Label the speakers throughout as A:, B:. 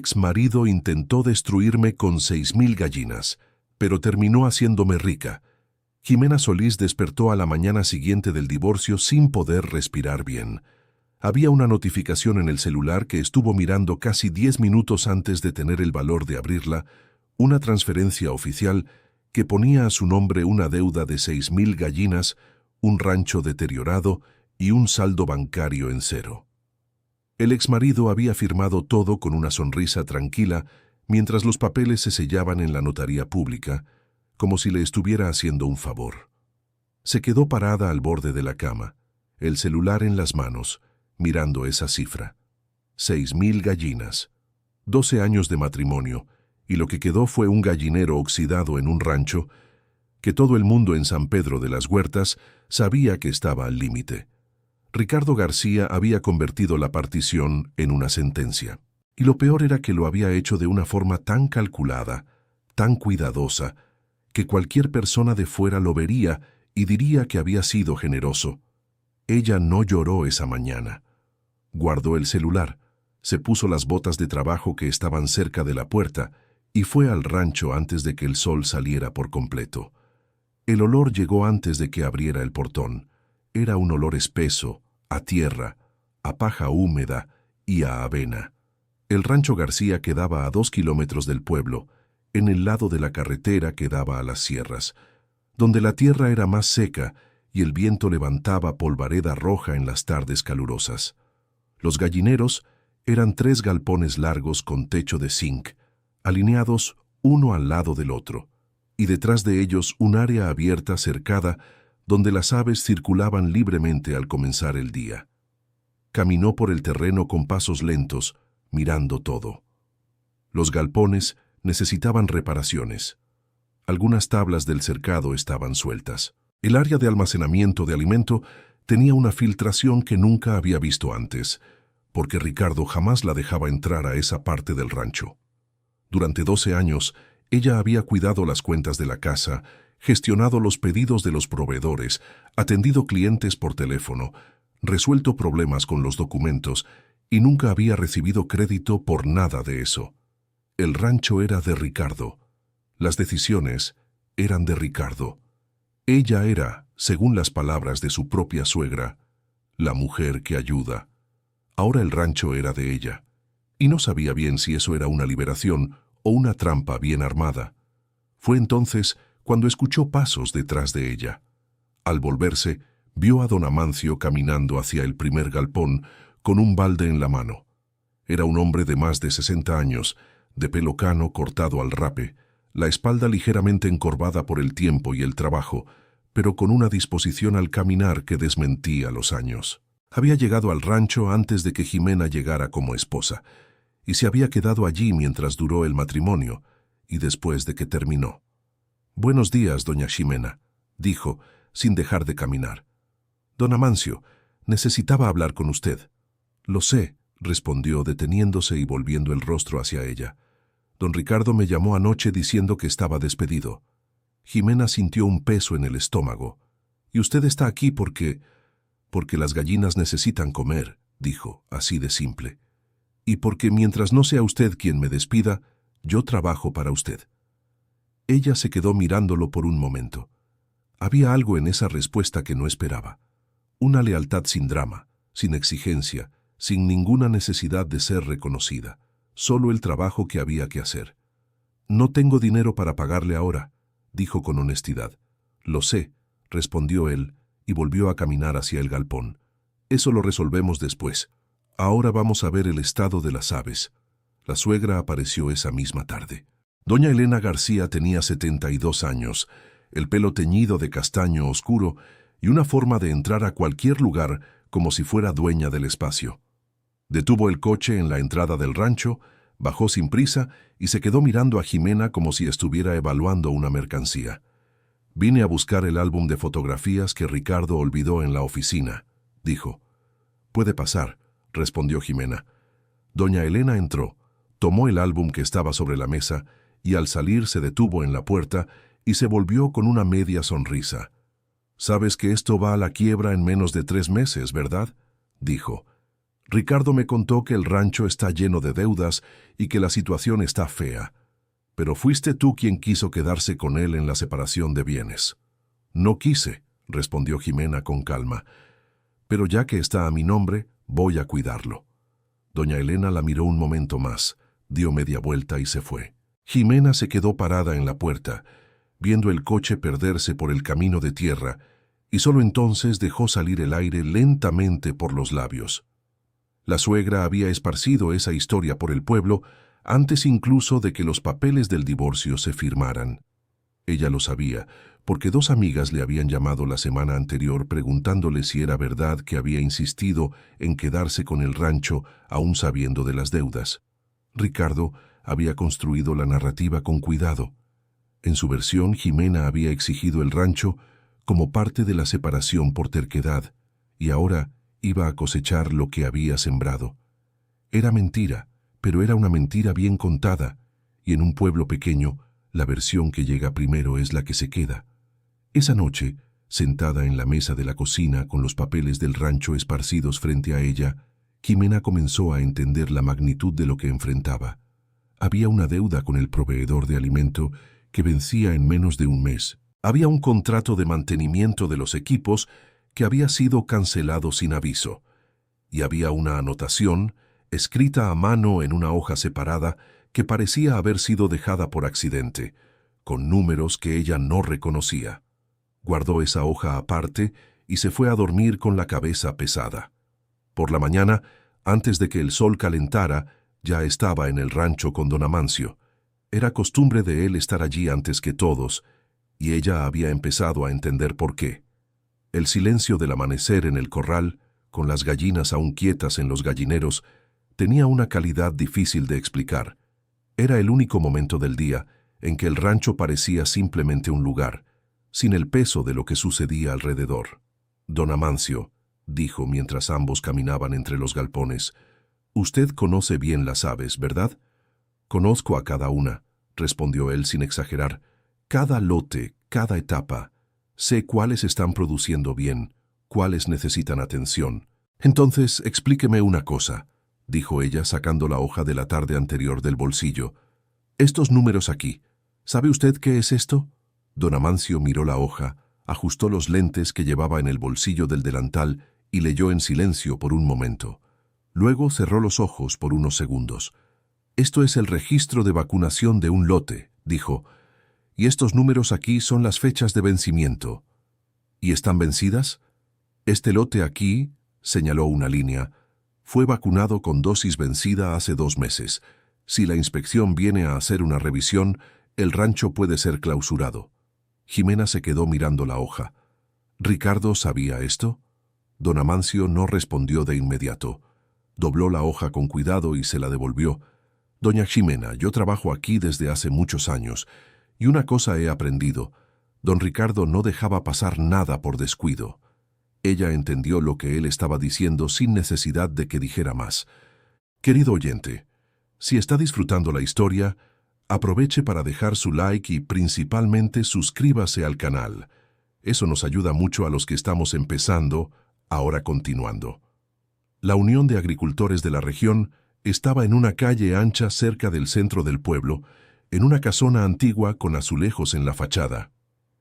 A: ex marido intentó destruirme con 6.000 gallinas, pero terminó haciéndome rica. Jimena Solís despertó a la mañana siguiente del divorcio sin poder respirar bien. Había una notificación en el celular que estuvo mirando casi 10 minutos antes de tener el valor de abrirla, una transferencia oficial que ponía a su nombre una deuda de 6.000 gallinas, un rancho deteriorado y un saldo bancario en cero. El exmarido había firmado todo con una sonrisa tranquila mientras los papeles se sellaban en la notaría pública, como si le estuviera haciendo un favor. Se quedó parada al borde de la cama, el celular en las manos, mirando esa cifra. 6.000 gallinas, 12 años de matrimonio, y lo que quedó fue un gallinero oxidado en un rancho que todo el mundo en San Pedro de las Huertas sabía que estaba al límite. Ricardo García había convertido la partición en una sentencia. Y lo peor era que lo había hecho de una forma tan calculada, tan cuidadosa, que cualquier persona de fuera lo vería y diría que había sido generoso. Ella no lloró esa mañana. Guardó el celular, se puso las botas de trabajo que estaban cerca de la puerta y fue al rancho antes de que el sol saliera por completo. El olor llegó antes de que abriera el portón. Era un olor espeso, a tierra, a paja húmeda y a avena. El rancho García quedaba a 2 kilómetros del pueblo, en el lado de la carretera que daba a las sierras, donde la tierra era más seca y el viento levantaba polvareda roja en las tardes calurosas. Los gallineros eran 3 galpones largos con techo de zinc, alineados uno al lado del otro, y detrás de ellos un área abierta cercada donde las aves circulaban libremente al comenzar el día. Caminó por el terreno con pasos lentos, mirando todo. Los galpones necesitaban reparaciones. Algunas tablas del cercado estaban sueltas. El área de almacenamiento de alimento tenía una filtración que nunca había visto antes, porque Ricardo jamás la dejaba entrar a esa parte del rancho. Durante 12 años, ella había cuidado las cuentas de la casa, gestionado los pedidos de los proveedores, atendido clientes por teléfono, resuelto problemas con los documentos y nunca había recibido crédito por nada de eso. El rancho era de Ricardo. Las decisiones eran de Ricardo. Ella era, según las palabras de su propia suegra, la mujer que ayuda. Ahora el rancho era de ella, y no sabía bien si eso era una liberación o una trampa bien armada. Fue entonces cuando escuchó pasos detrás de ella. Al volverse, vio a don Amancio caminando hacia el primer galpón con un balde en la mano. Era un hombre de más de 60 años, de pelo cano cortado al rape, la espalda ligeramente encorvada por el tiempo y el trabajo, pero con una disposición al caminar que desmentía los años. Había llegado al rancho antes de que Jimena llegara como esposa, y se había quedado allí mientras duró el matrimonio y después de que terminó. «Buenos días, doña Ximena», dijo, sin dejar de caminar. «Don Amancio, necesitaba hablar con usted». «Lo sé», respondió deteniéndose y volviendo el rostro hacia ella. «Don Ricardo me llamó anoche diciendo que estaba despedido». Jimena sintió un peso en el estómago. «Y usted está aquí porque las gallinas necesitan comer», dijo, así de simple. «Y porque mientras no sea usted quien me despida, yo trabajo para usted». Ella se quedó mirándolo por un momento. Había algo en esa respuesta que no esperaba. Una lealtad sin drama, sin exigencia, sin ninguna necesidad de ser reconocida. Solo el trabajo que había que hacer. «No tengo dinero para pagarle ahora», dijo con honestidad. «Lo sé», respondió él, y volvió a caminar hacia el galpón. «Eso lo resolvemos después. Ahora vamos a ver el estado de las aves». La suegra apareció esa misma tarde. Doña Elena García tenía 72 años, el pelo teñido de castaño oscuro y una forma de entrar a cualquier lugar como si fuera dueña del espacio. Detuvo el coche en la entrada del rancho, bajó sin prisa y se quedó mirando a Jimena como si estuviera evaluando una mercancía. «Vine a buscar el álbum de fotografías que Ricardo olvidó en la oficina», dijo. «Puede pasar», respondió Jimena. Doña Elena entró, tomó el álbum que estaba sobre la mesa y al salir se detuvo en la puerta y se volvió con una media sonrisa. «Sabes que esto va a la quiebra en menos de 3 meses, ¿verdad?», dijo. Ricardo me contó que el rancho está lleno de deudas y que la situación está fea. Pero fuiste tú quien quiso quedarse con él en la separación de bienes. No quise, respondió Jimena con calma. Pero ya que está a mi nombre, voy a cuidarlo. Doña Elena la miró un momento más, dio media vuelta y se fue. Jimena se quedó parada en la puerta, viendo el coche perderse por el camino de tierra, y solo entonces dejó salir el aire lentamente por los labios. La suegra había esparcido esa historia por el pueblo antes incluso de que los papeles del divorcio se firmaran. Ella lo sabía, porque dos amigas le habían llamado la semana anterior preguntándole si era verdad que había insistido en quedarse con el rancho aún sabiendo de las deudas. Ricardo había construido la narrativa con cuidado. En su versión, Jimena había exigido el rancho como parte de la separación por terquedad, y ahora iba a cosechar lo que había sembrado. Era mentira, pero era una mentira bien contada, y en un pueblo pequeño, la versión que llega primero es la que se queda. Esa noche, sentada en la mesa de la cocina con los papeles del rancho esparcidos frente a ella, Jimena comenzó a entender la magnitud de lo que enfrentaba. Había una deuda con el proveedor de alimento que vencía en menos de un mes. Había un contrato de mantenimiento de los equipos que había sido cancelado sin aviso. Y había una anotación, escrita a mano en una hoja separada, que parecía haber sido dejada por accidente, con números que ella no reconocía. Guardó esa hoja aparte y se fue a dormir con la cabeza pesada. Por la mañana, antes de que el sol calentara, ya estaba en el rancho con don Amancio. Era costumbre de él estar allí antes que todos, y ella había empezado a entender por qué. El silencio del amanecer en el corral, con las gallinas aún quietas en los gallineros, tenía una calidad difícil de explicar. Era el único momento del día en que el rancho parecía simplemente un lugar, sin el peso de lo que sucedía alrededor. Don Amancio, dijo mientras ambos caminaban entre los galpones, «Usted conoce bien las aves, ¿verdad?» «Conozco a cada una», respondió él sin exagerar. «Cada lote, cada etapa. Sé cuáles están produciendo bien, cuáles necesitan atención». «Entonces, explíqueme una cosa», dijo ella sacando la hoja de la tarde anterior del bolsillo. «Estos números aquí, ¿sabe usted qué es esto?» Don Amancio miró la hoja, ajustó los lentes que llevaba en el bolsillo del delantal y leyó en silencio por un momento. Luego cerró los ojos por unos segundos. «Esto es el registro de vacunación de un lote», dijo, «y estos números aquí son las fechas de vencimiento». «¿Y están vencidas?» «Este lote aquí», señaló una línea, «fue vacunado con dosis vencida hace 2 meses. Si la inspección viene a hacer una revisión, el rancho puede ser clausurado». Jimena se quedó mirando la hoja. ¿Ricardo sabía esto? Don Amancio no respondió de inmediato. Dobló la hoja con cuidado y se la devolvió. «Doña Jimena, yo trabajo aquí desde hace muchos años, y una cosa he aprendido. Don Ricardo no dejaba pasar nada por descuido». Ella entendió lo que él estaba diciendo sin necesidad de que dijera más. «Querido oyente, si está disfrutando la historia, aproveche para dejar su like y principalmente suscríbase al canal. Eso nos ayuda mucho a los que estamos empezando, ahora continuando». La Unión de Agricultores de la región estaba en una calle ancha cerca del centro del pueblo, en una casona antigua con azulejos en la fachada.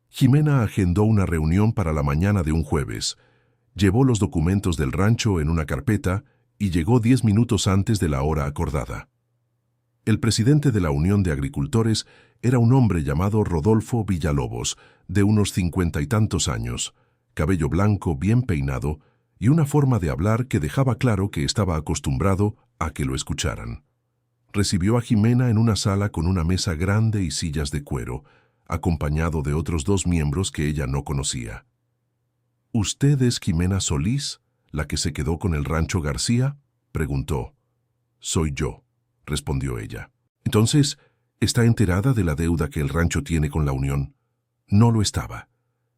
A: Jimena agendó una reunión para la mañana de un jueves. Llevó los documentos del rancho en una carpeta y llegó 10 minutos antes de la hora acordada. El presidente de la Unión de Agricultores era un hombre llamado Rodolfo Villalobos, de unos 50 y tantos años, cabello blanco bien peinado y una forma de hablar que dejaba claro que estaba acostumbrado a que lo escucharan. Recibió a Jimena en una sala con una mesa grande y sillas de cuero, acompañado de otros 2 miembros que ella no conocía. «¿Usted es Jimena Solís, la que se quedó con el rancho García?», preguntó. «Soy yo», respondió ella. «Entonces, ¿está enterada de la deuda que el rancho tiene con la Unión?» No lo estaba.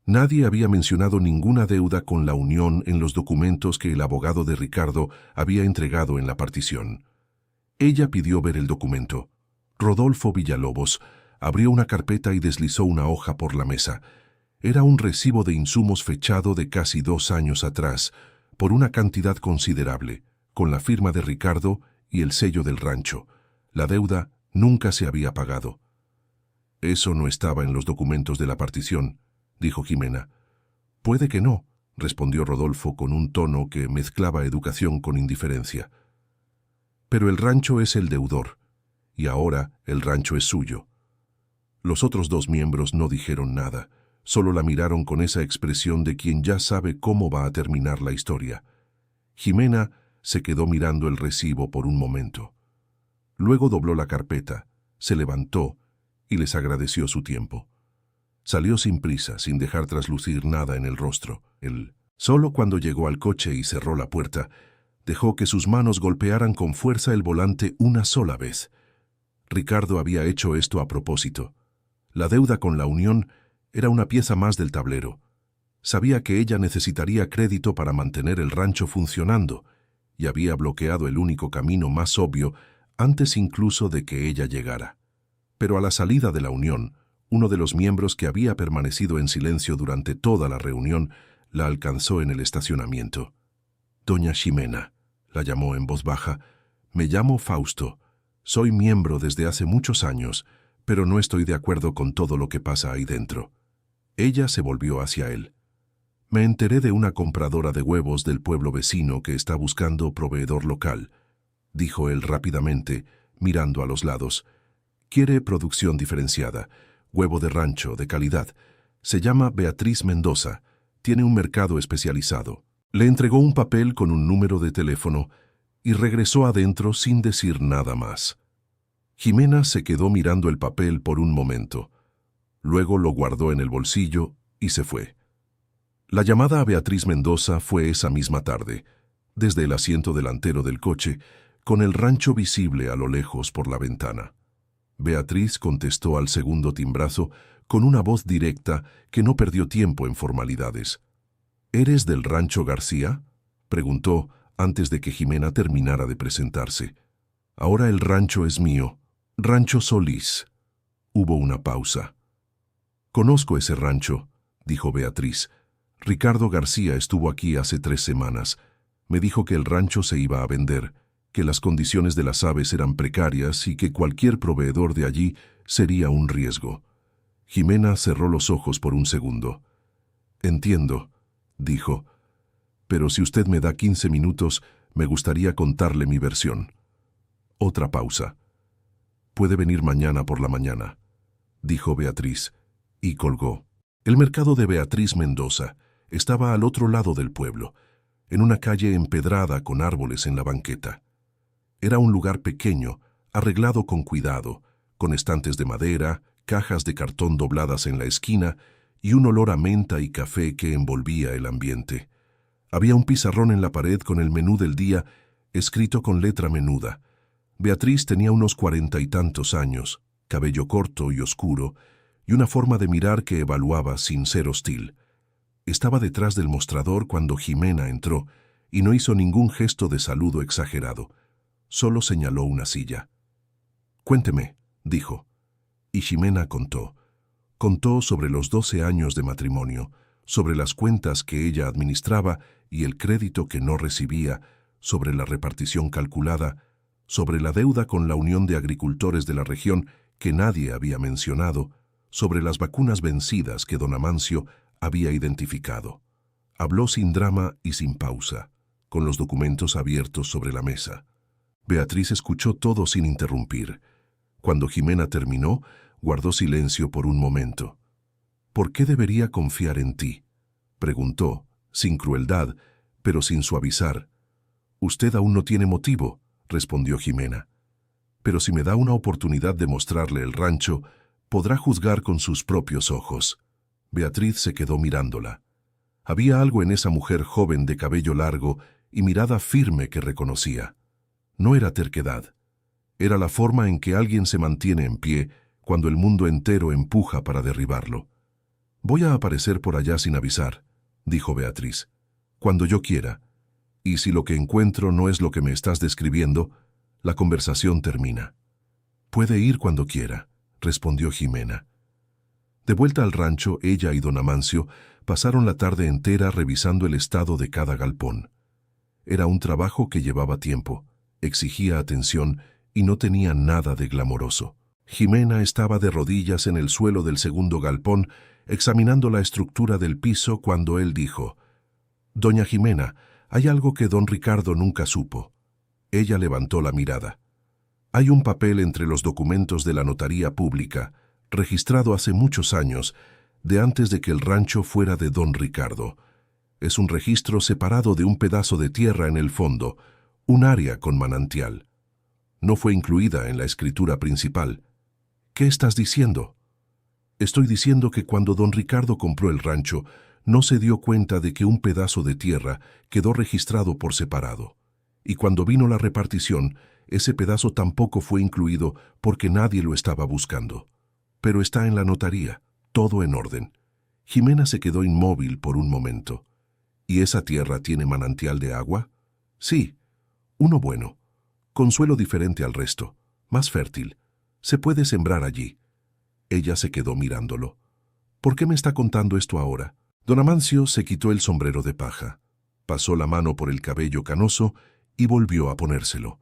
A: Nadie había mencionado ninguna deuda con la Unión en los documentos que el abogado de Ricardo había entregado en la partición. Ella pidió ver el documento. Rodolfo Villalobos abrió una carpeta y deslizó una hoja por la mesa. Era un recibo de insumos fechado de casi 2 años atrás, por una cantidad considerable, con la firma de Ricardo y el sello del rancho. La deuda nunca se había pagado. Eso no estaba en los documentos de la partición, dijo Jimena. Puede que no, respondió Rodolfo con un tono que mezclaba educación con indiferencia. Pero el rancho es el deudor, y ahora el rancho es suyo. Los otros dos miembros no dijeron nada, solo la miraron con esa expresión de quien ya sabe cómo va a terminar la historia. Jimena se quedó mirando el recibo por un momento. Luego dobló la carpeta, se levantó y les agradeció su tiempo. Salió sin prisa, sin dejar traslucir nada en el rostro. Solo cuando llegó al coche y cerró la puerta, dejó que sus manos golpearan con fuerza el volante una sola vez. Ricardo había hecho esto a propósito. La deuda con la Unión era una pieza más del tablero. Sabía que ella necesitaría crédito para mantener el rancho funcionando, y había bloqueado el único camino más obvio antes incluso de que ella llegara. Pero a la salida de la Unión, uno de los miembros que había permanecido en silencio durante toda la reunión la alcanzó en el estacionamiento. «Doña Ximena», la llamó en voz baja, «me llamo Fausto. Soy miembro desde hace muchos años, pero no estoy de acuerdo con todo lo que pasa ahí dentro». Ella se volvió hacia él. «Me enteré de una compradora de huevos del pueblo vecino que está buscando proveedor local», dijo él rápidamente, mirando a los lados. «Quiere producción diferenciada, huevo de rancho, de calidad. Se llama Beatriz Mendoza. Tiene un mercado especializado». Le entregó un papel con un número de teléfono y regresó adentro sin decir nada más. Jimena se quedó mirando el papel por un momento. Luego lo guardó en el bolsillo y se fue. La llamada a Beatriz Mendoza fue esa misma tarde, desde el asiento delantero del coche, con el rancho visible a lo lejos por la ventana. Beatriz contestó al segundo timbrazo con una voz directa que no perdió tiempo en formalidades. «¿Eres del rancho García?», preguntó antes de que Jimena terminara de presentarse. «Ahora el rancho es mío. Rancho Solís». Hubo una pausa. «Conozco ese rancho», dijo Beatriz. «Ricardo García estuvo aquí hace 3 semanas. Me dijo que el rancho se iba a vender, que las condiciones de las aves eran precarias y que cualquier proveedor de allí sería un riesgo». Jimena cerró los ojos por un segundo. «Entiendo», dijo, «pero si usted me da 15 minutos, me gustaría contarle mi versión». Otra pausa. «Puede venir mañana por la mañana», dijo Beatriz, y colgó. El mercado de Beatriz Mendoza estaba al otro lado del pueblo, en una calle empedrada con árboles en la banqueta. Era un lugar pequeño, arreglado con cuidado, con estantes de madera, cajas de cartón dobladas en la esquina y un olor a menta y café que envolvía el ambiente. Había un pizarrón en la pared con el menú del día, escrito con letra menuda. Beatriz tenía unos 40 y tantos años, cabello corto y oscuro, y una forma de mirar que evaluaba sin ser hostil. Estaba detrás del mostrador cuando Jimena entró, y no hizo ningún gesto de saludo exagerado. Solo señaló una silla. «Cuénteme», dijo. Y Ximena contó. Contó sobre los 12 años de matrimonio, sobre las cuentas que ella administraba y el crédito que no recibía, sobre la repartición calculada, sobre la deuda con la Unión de Agricultores de la región que nadie había mencionado, sobre las vacunas vencidas que don Amancio había identificado. Habló sin drama y sin pausa, con los documentos abiertos sobre la mesa. Beatriz escuchó todo sin interrumpir. Cuando Jimena terminó, guardó silencio por un momento. «¿Por qué debería confiar en ti?», preguntó, sin crueldad, pero sin suavizar. «Usted aún no tiene motivo», respondió Jimena. «Pero si me da una oportunidad de mostrarle el rancho, podrá juzgar con sus propios ojos». Beatriz se quedó mirándola. Había algo en esa mujer joven de cabello largo y mirada firme que reconocía. No era terquedad. Era la forma en que alguien se mantiene en pie cuando el mundo entero empuja para derribarlo. «Voy a aparecer por allá sin avisar», dijo Beatriz, «cuando yo quiera. Y si lo que encuentro no es lo que me estás describiendo, la conversación termina». «Puede ir cuando quiera», respondió Jimena. De vuelta al rancho, ella y don Amancio pasaron la tarde entera revisando el estado de cada galpón. Era un trabajo que llevaba tiempo, exigía atención y no tenía nada de glamoroso. Jimena estaba de rodillas en el suelo del segundo galpón, examinando la estructura del piso cuando él dijo: «Doña Jimena, hay algo que don Ricardo nunca supo». Ella levantó la mirada. «Hay un papel entre los documentos de la notaría pública, registrado hace muchos años, de antes de que el rancho fuera de don Ricardo. Es un registro separado de un pedazo de tierra en el fondo, un área con manantial. No fue incluida en la escritura principal». «¿Qué estás diciendo?» «Estoy diciendo que cuando don Ricardo compró el rancho, no se dio cuenta de que un pedazo de tierra quedó registrado por separado. Y cuando vino la repartición, ese pedazo tampoco fue incluido porque nadie lo estaba buscando. Pero está en la notaría, todo en orden». Jimena se quedó inmóvil por un momento. «¿Y esa tierra tiene manantial de agua?» «Sí, uno bueno, con suelo diferente al resto, más fértil. Se puede sembrar allí». Ella se quedó mirándolo. «¿Por qué me está contando esto ahora?» Don Amancio se quitó el sombrero de paja, pasó la mano por el cabello canoso y volvió a ponérselo.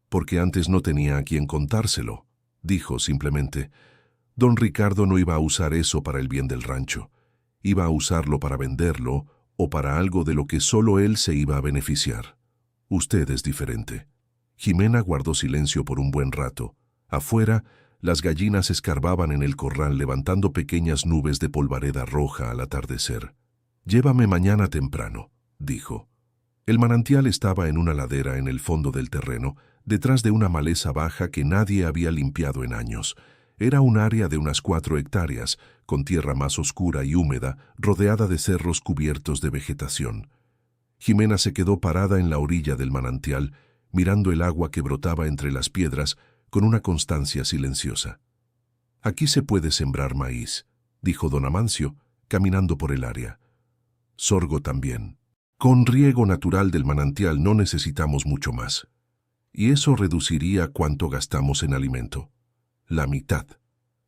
A: «Porque antes no tenía a quien contárselo», dijo simplemente. «Don Ricardo no iba a usar eso para el bien del rancho. Iba a usarlo para venderlo o para algo de lo que solo él se iba a beneficiar. Usted es diferente». Jimena guardó silencio por un buen rato. Afuera, las gallinas escarbaban en el corral levantando pequeñas nubes de polvareda roja al atardecer. «Llévame mañana temprano», dijo. El manantial estaba en una ladera en el fondo del terreno, detrás de una maleza baja que nadie había limpiado en años. Era un área de unas 4 hectáreas, con tierra más oscura y húmeda, rodeada de cerros cubiertos de vegetación. Jimena se quedó parada en la orilla del manantial, mirando el agua que brotaba entre las piedras con una constancia silenciosa. «Aquí se puede sembrar maíz», dijo don Amancio, caminando por el área. «Sorgo también. Con riego natural del manantial no necesitamos mucho más. Y eso reduciría cuánto gastamos en alimento. La mitad.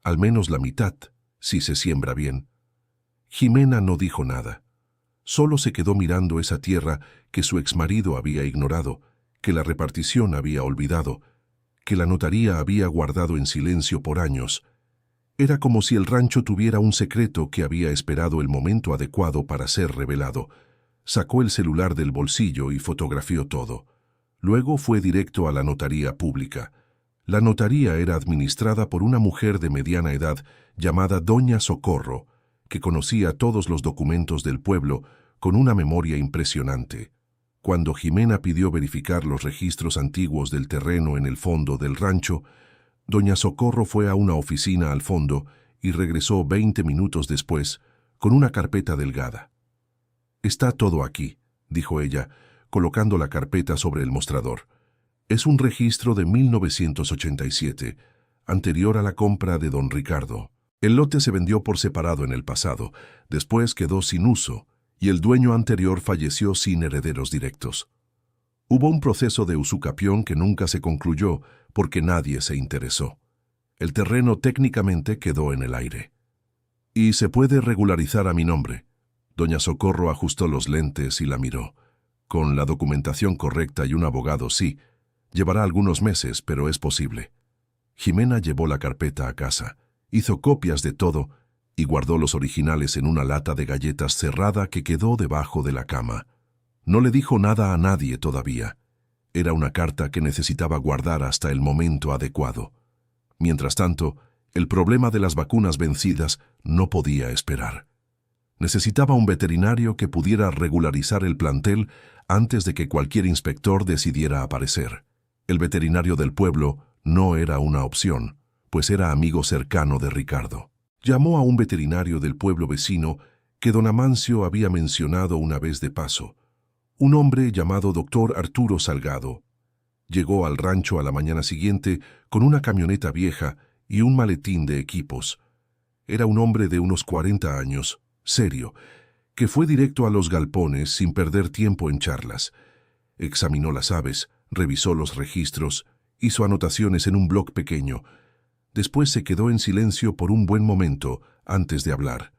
A: Al menos la mitad, si se siembra bien». Jimena no dijo nada. Solo se quedó mirando esa tierra que su exmarido había ignorado, que la repartición había olvidado, que la notaría había guardado en silencio por años. Era como si el rancho tuviera un secreto que había esperado el momento adecuado para ser revelado. Sacó el celular del bolsillo y fotografió todo. Luego fue directo a la notaría pública. La notaría era administrada por una mujer de mediana edad llamada Doña Socorro, que conocía todos los documentos del pueblo con una memoria impresionante. Cuando Jimena pidió verificar los registros antiguos del terreno en el fondo del rancho, Doña Socorro fue a una oficina al fondo y regresó 20 minutos después con una carpeta delgada. «Está todo aquí», dijo ella, colocando la carpeta sobre el mostrador. «Es un registro de 1987, anterior a la compra de don Ricardo. El lote se vendió por separado en el pasado, después quedó sin uso, y el dueño anterior falleció sin herederos directos. Hubo un proceso de usucapión que nunca se concluyó porque nadie se interesó. El terreno técnicamente quedó en el aire. Y se puede regularizar a mi nombre». Doña Socorro ajustó los lentes y la miró. «Con la documentación correcta y un abogado, sí. Llevará algunos meses, pero es posible». Jimena llevó la carpeta a casa, hizo copias de todo y guardó los originales en una lata de galletas cerrada que quedó debajo de la cama. No le dijo nada a nadie todavía. Era una carta que necesitaba guardar hasta el momento adecuado. Mientras tanto, el problema de las vacunas vencidas no podía esperar. Necesitaba un veterinario que pudiera regularizar el plantel antes de que cualquier inspector decidiera aparecer. El veterinario del pueblo no era una opción, pues era amigo cercano de Ricardo. Llamó a un veterinario del pueblo vecino que don Amancio había mencionado una vez de paso, un hombre llamado doctor Arturo Salgado. Llegó al rancho a la mañana siguiente con una camioneta vieja y un maletín de equipos. Era un hombre de unos 40 años, serio, que fue directo a los galpones sin perder tiempo en charlas. Examinó las aves, revisó los registros, hizo anotaciones en un bloc pequeño. Después se quedó en silencio por un buen momento antes de hablar.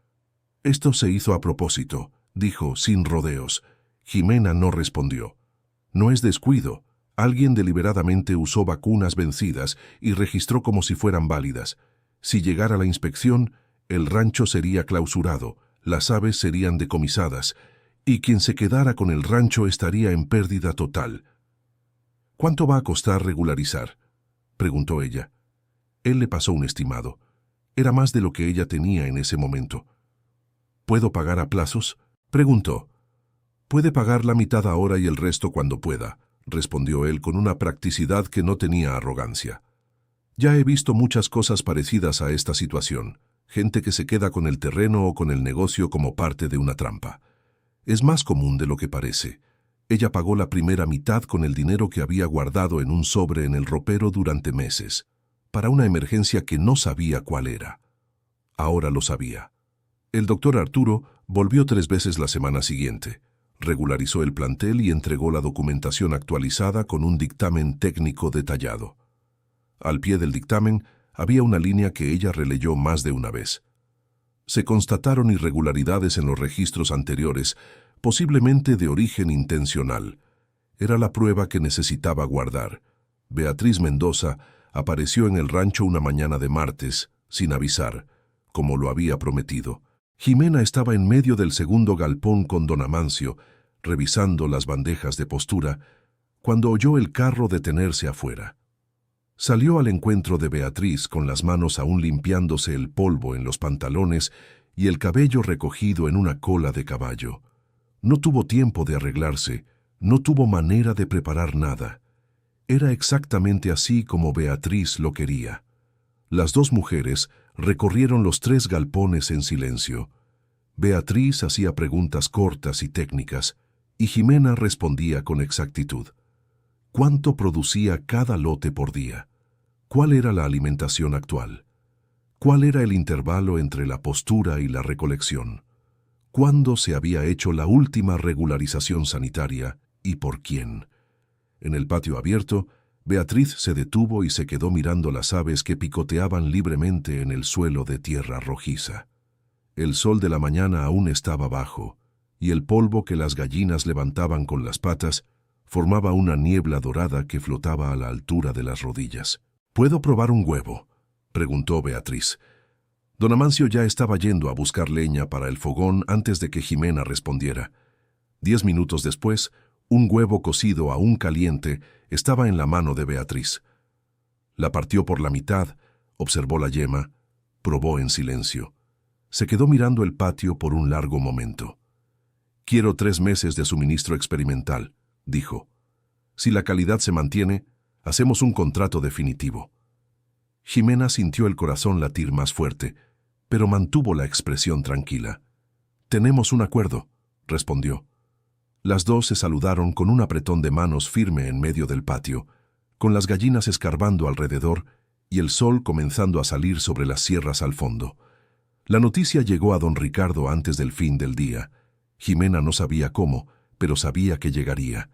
A: «Esto se hizo a propósito», dijo sin rodeos. Jimena no respondió. No es descuido. Alguien deliberadamente usó vacunas vencidas y registró como si fueran válidas. Si llegara la inspección, el rancho sería clausurado, las aves serían decomisadas, y quien se quedara con el rancho estaría en pérdida total. «¿Cuánto va a costar regularizar?», preguntó ella. Él le pasó un estimado. Era más de lo que ella tenía en ese momento. «¿Puedo pagar a plazos?», preguntó. «Puede pagar la mitad ahora y el resto cuando pueda», respondió él con una practicidad que no tenía arrogancia. «Ya he visto muchas cosas parecidas a esta situación. Gente que se queda con el terreno o con el negocio como parte de una trampa. Es más común de lo que parece». Ella pagó la primera mitad con el dinero que había guardado en un sobre en el ropero durante meses, para una emergencia que no sabía cuál era. Ahora lo sabía. El doctor Arturo volvió 3 veces la semana siguiente. Regularizó el plantel y entregó la documentación actualizada con un dictamen técnico detallado. Al pie del dictamen había una línea que ella releyó más de una vez. Se constataron irregularidades en los registros anteriores, posiblemente de origen intencional. Era la prueba que necesitaba guardar. Beatriz Mendoza apareció en el rancho una mañana de martes, sin avisar, como lo había prometido. Jimena estaba en medio del segundo galpón con don Amancio, revisando las bandejas de postura, cuando oyó el carro detenerse afuera. Salió al encuentro de Beatriz con las manos aún limpiándose el polvo en los pantalones y el cabello recogido en una cola de caballo. No tuvo tiempo de arreglarse, no tuvo manera de preparar nada. Era exactamente así como Beatriz lo quería. Las dos mujeres recorrieron los 3 galpones en silencio. Beatriz hacía preguntas cortas y técnicas, y Jimena respondía con exactitud. ¿Cuánto producía cada lote por día? ¿Cuál era la alimentación actual? ¿Cuál era el intervalo entre la postura y la recolección? ¿Cuándo se había hecho la última regularización sanitaria y por quién? En el patio abierto, Beatriz se detuvo y se quedó mirando las aves que picoteaban libremente en el suelo de tierra rojiza. El sol de la mañana aún estaba bajo, y el polvo que las gallinas levantaban con las patas formaba una niebla dorada que flotaba a la altura de las rodillas. «¿Puedo probar un huevo?», preguntó Beatriz. Don Amancio ya estaba yendo a buscar leña para el fogón antes de que Jimena respondiera. 10 minutos después, un huevo cocido aún caliente estaba en la mano de Beatriz. La partió por la mitad, observó la yema, probó en silencio. Se quedó mirando el patio por un largo momento. «Quiero 3 meses de suministro experimental», dijo. «Si la calidad se mantiene, hacemos un contrato definitivo». Jimena sintió el corazón latir más fuerte, pero mantuvo la expresión tranquila. «Tenemos un acuerdo», respondió. Las dos se saludaron con un apretón de manos firme en medio del patio, con las gallinas escarbando alrededor y el sol comenzando a salir sobre las sierras al fondo. La noticia llegó a don Ricardo antes del fin del día. Jimena no sabía cómo, pero sabía que llegaría.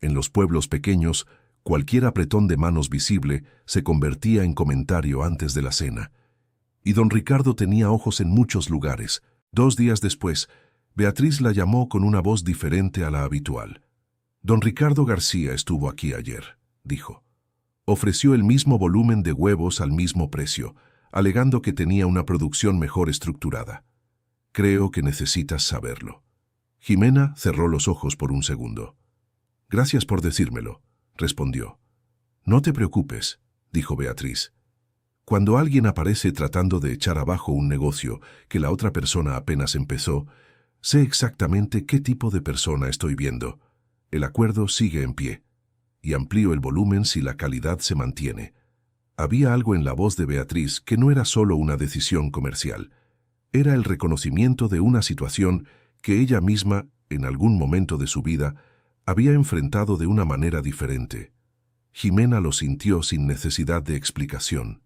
A: En los pueblos pequeños, cualquier apretón de manos visible se convertía en comentario antes de la cena. Y don Ricardo tenía ojos en muchos lugares. 2 días después, Beatriz la llamó con una voz diferente a la habitual. «Don Ricardo García estuvo aquí ayer», dijo. Ofreció el mismo volumen de huevos al mismo precio, alegando que tenía una producción mejor estructurada. «Creo que necesitas saberlo». Jimena cerró los ojos por un segundo. «Gracias por decírmelo», respondió. «No te preocupes», dijo Beatriz. «Cuando alguien aparece tratando de echar abajo un negocio que la otra persona apenas empezó, sé exactamente qué tipo de persona estoy viendo. El acuerdo sigue en pie, y amplío el volumen si la calidad se mantiene». Había algo en la voz de Beatriz que no era solo una decisión comercial. Era el reconocimiento de una situación que ella misma, en algún momento de su vida, había enfrentado de una manera diferente. Jimena lo sintió sin necesidad de explicación.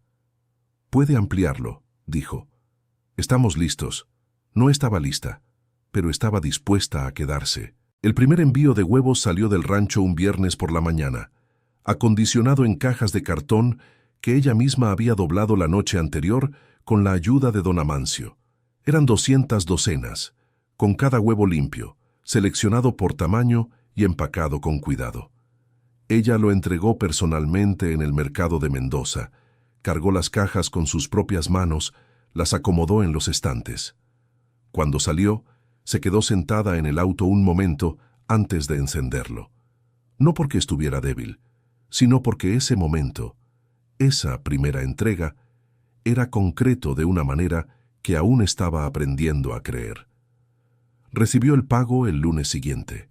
A: «Puede ampliarlo», dijo. «Estamos listos». No estaba lista, pero estaba dispuesta a quedarse. El primer envío de huevos salió del rancho un viernes por la mañana, acondicionado en cajas de cartón que ella misma había doblado la noche anterior con la ayuda de don Amancio. Eran 200 docenas, con cada huevo limpio, seleccionado por tamaño y empacado con cuidado. Ella lo entregó personalmente en el mercado de Mendoza, cargó las cajas con sus propias manos, las acomodó en los estantes. Cuando salió, se quedó sentada en el auto un momento antes de encenderlo. No porque estuviera débil, sino porque ese momento, esa primera entrega, era concreto de una manera que aún estaba aprendiendo a creer. Recibió el pago el lunes siguiente.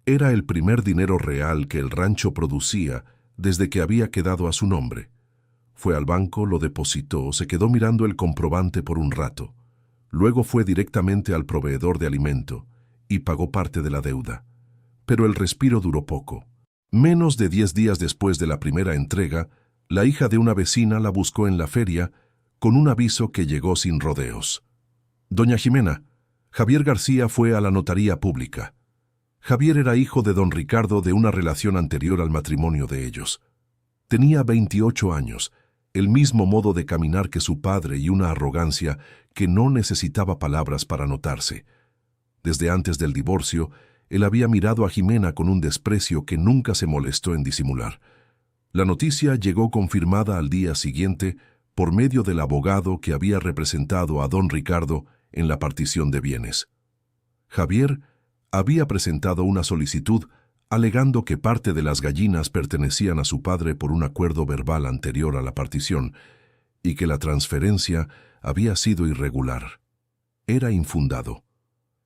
A: Era el primer dinero real que el rancho producía desde que había quedado a su nombre. Fue al banco, lo depositó, se quedó mirando el comprobante por un rato. Luego fue directamente al proveedor de alimento y pagó parte de la deuda. Pero el respiro duró poco. Menos de 10 días después de la primera entrega, la hija de una vecina la buscó en la feria con un aviso que llegó sin rodeos. «Doña Jimena, Javier García fue a la notaría pública». Javier era hijo de don Ricardo de una relación anterior al matrimonio de ellos. Tenía 28 años, el mismo modo de caminar que su padre y una arrogancia que no necesitaba palabras para notarse. Desde antes del divorcio, él había mirado a Jimena con un desprecio que nunca se molestó en disimular. La noticia llegó confirmada al día siguiente por medio del abogado que había representado a don Ricardo en la partición de bienes. Javier había presentado una solicitud alegando que parte de las gallinas pertenecían a su padre por un acuerdo verbal anterior a la partición y que la transferencia había sido irregular. Era infundado.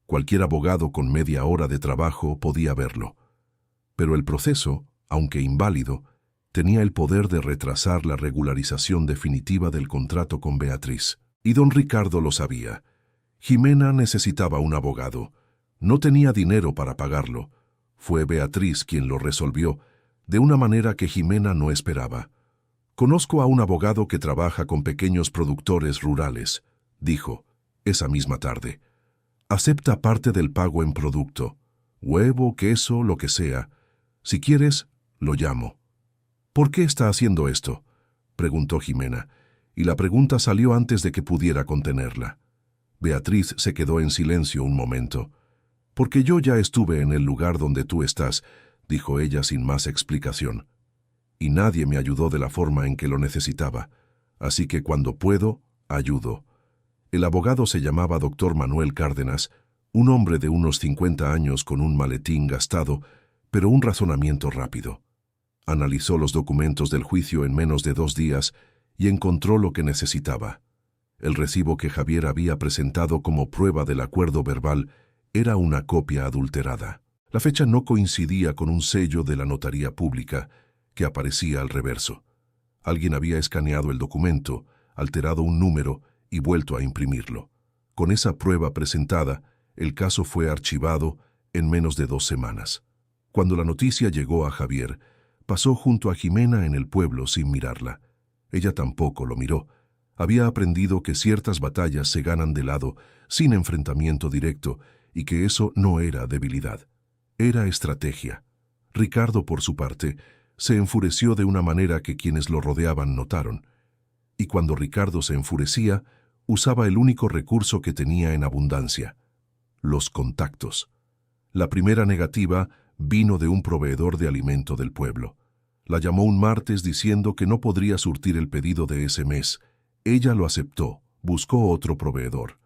A: Cualquier abogado con media hora de trabajo podía verlo. Pero el proceso, aunque inválido, tenía el poder de retrasar la regularización definitiva del contrato con Beatriz. Y don Ricardo lo sabía. Jimena necesitaba un abogado. No tenía dinero para pagarlo. Fue Beatriz quien lo resolvió, de una manera que Jimena no esperaba. «Conozco a un abogado que trabaja con pequeños productores rurales», dijo, esa misma tarde. «Acepta parte del pago en producto, huevo, queso, lo que sea. Si quieres, lo llamo». «¿Por qué está haciendo esto?», preguntó Jimena, y la pregunta salió antes de que pudiera contenerla. Beatriz se quedó en silencio un momento. «Porque yo ya estuve en el lugar donde tú estás», dijo ella sin más explicación. «Y nadie me ayudó de la forma en que lo necesitaba, así que cuando puedo, ayudo». El abogado se llamaba Dr. Manuel Cárdenas, un hombre de unos 50 años con un maletín gastado, pero un razonamiento rápido. Analizó los documentos del juicio en menos de 2 días y encontró lo que necesitaba. El recibo que Javier había presentado como prueba del acuerdo verbal era una copia adulterada. La fecha no coincidía con un sello de la notaría pública que aparecía al reverso. Alguien había escaneado el documento, alterado un número y vuelto a imprimirlo. Con esa prueba presentada, el caso fue archivado en menos de 2 semanas. Cuando la noticia llegó a Javier, pasó junto a Jimena en el pueblo sin mirarla. Ella tampoco lo miró. Había aprendido que ciertas batallas se ganan de lado, sin enfrentamiento directo, y que eso no era debilidad. Era estrategia. Ricardo, por su parte, se enfureció de una manera que quienes lo rodeaban notaron. Y cuando Ricardo se enfurecía, usaba el único recurso que tenía en abundancia: los contactos. La primera negativa vino de un proveedor de alimento del pueblo. La llamó un martes diciendo que no podría surtir el pedido de ese mes. Ella lo aceptó, buscó otro proveedor.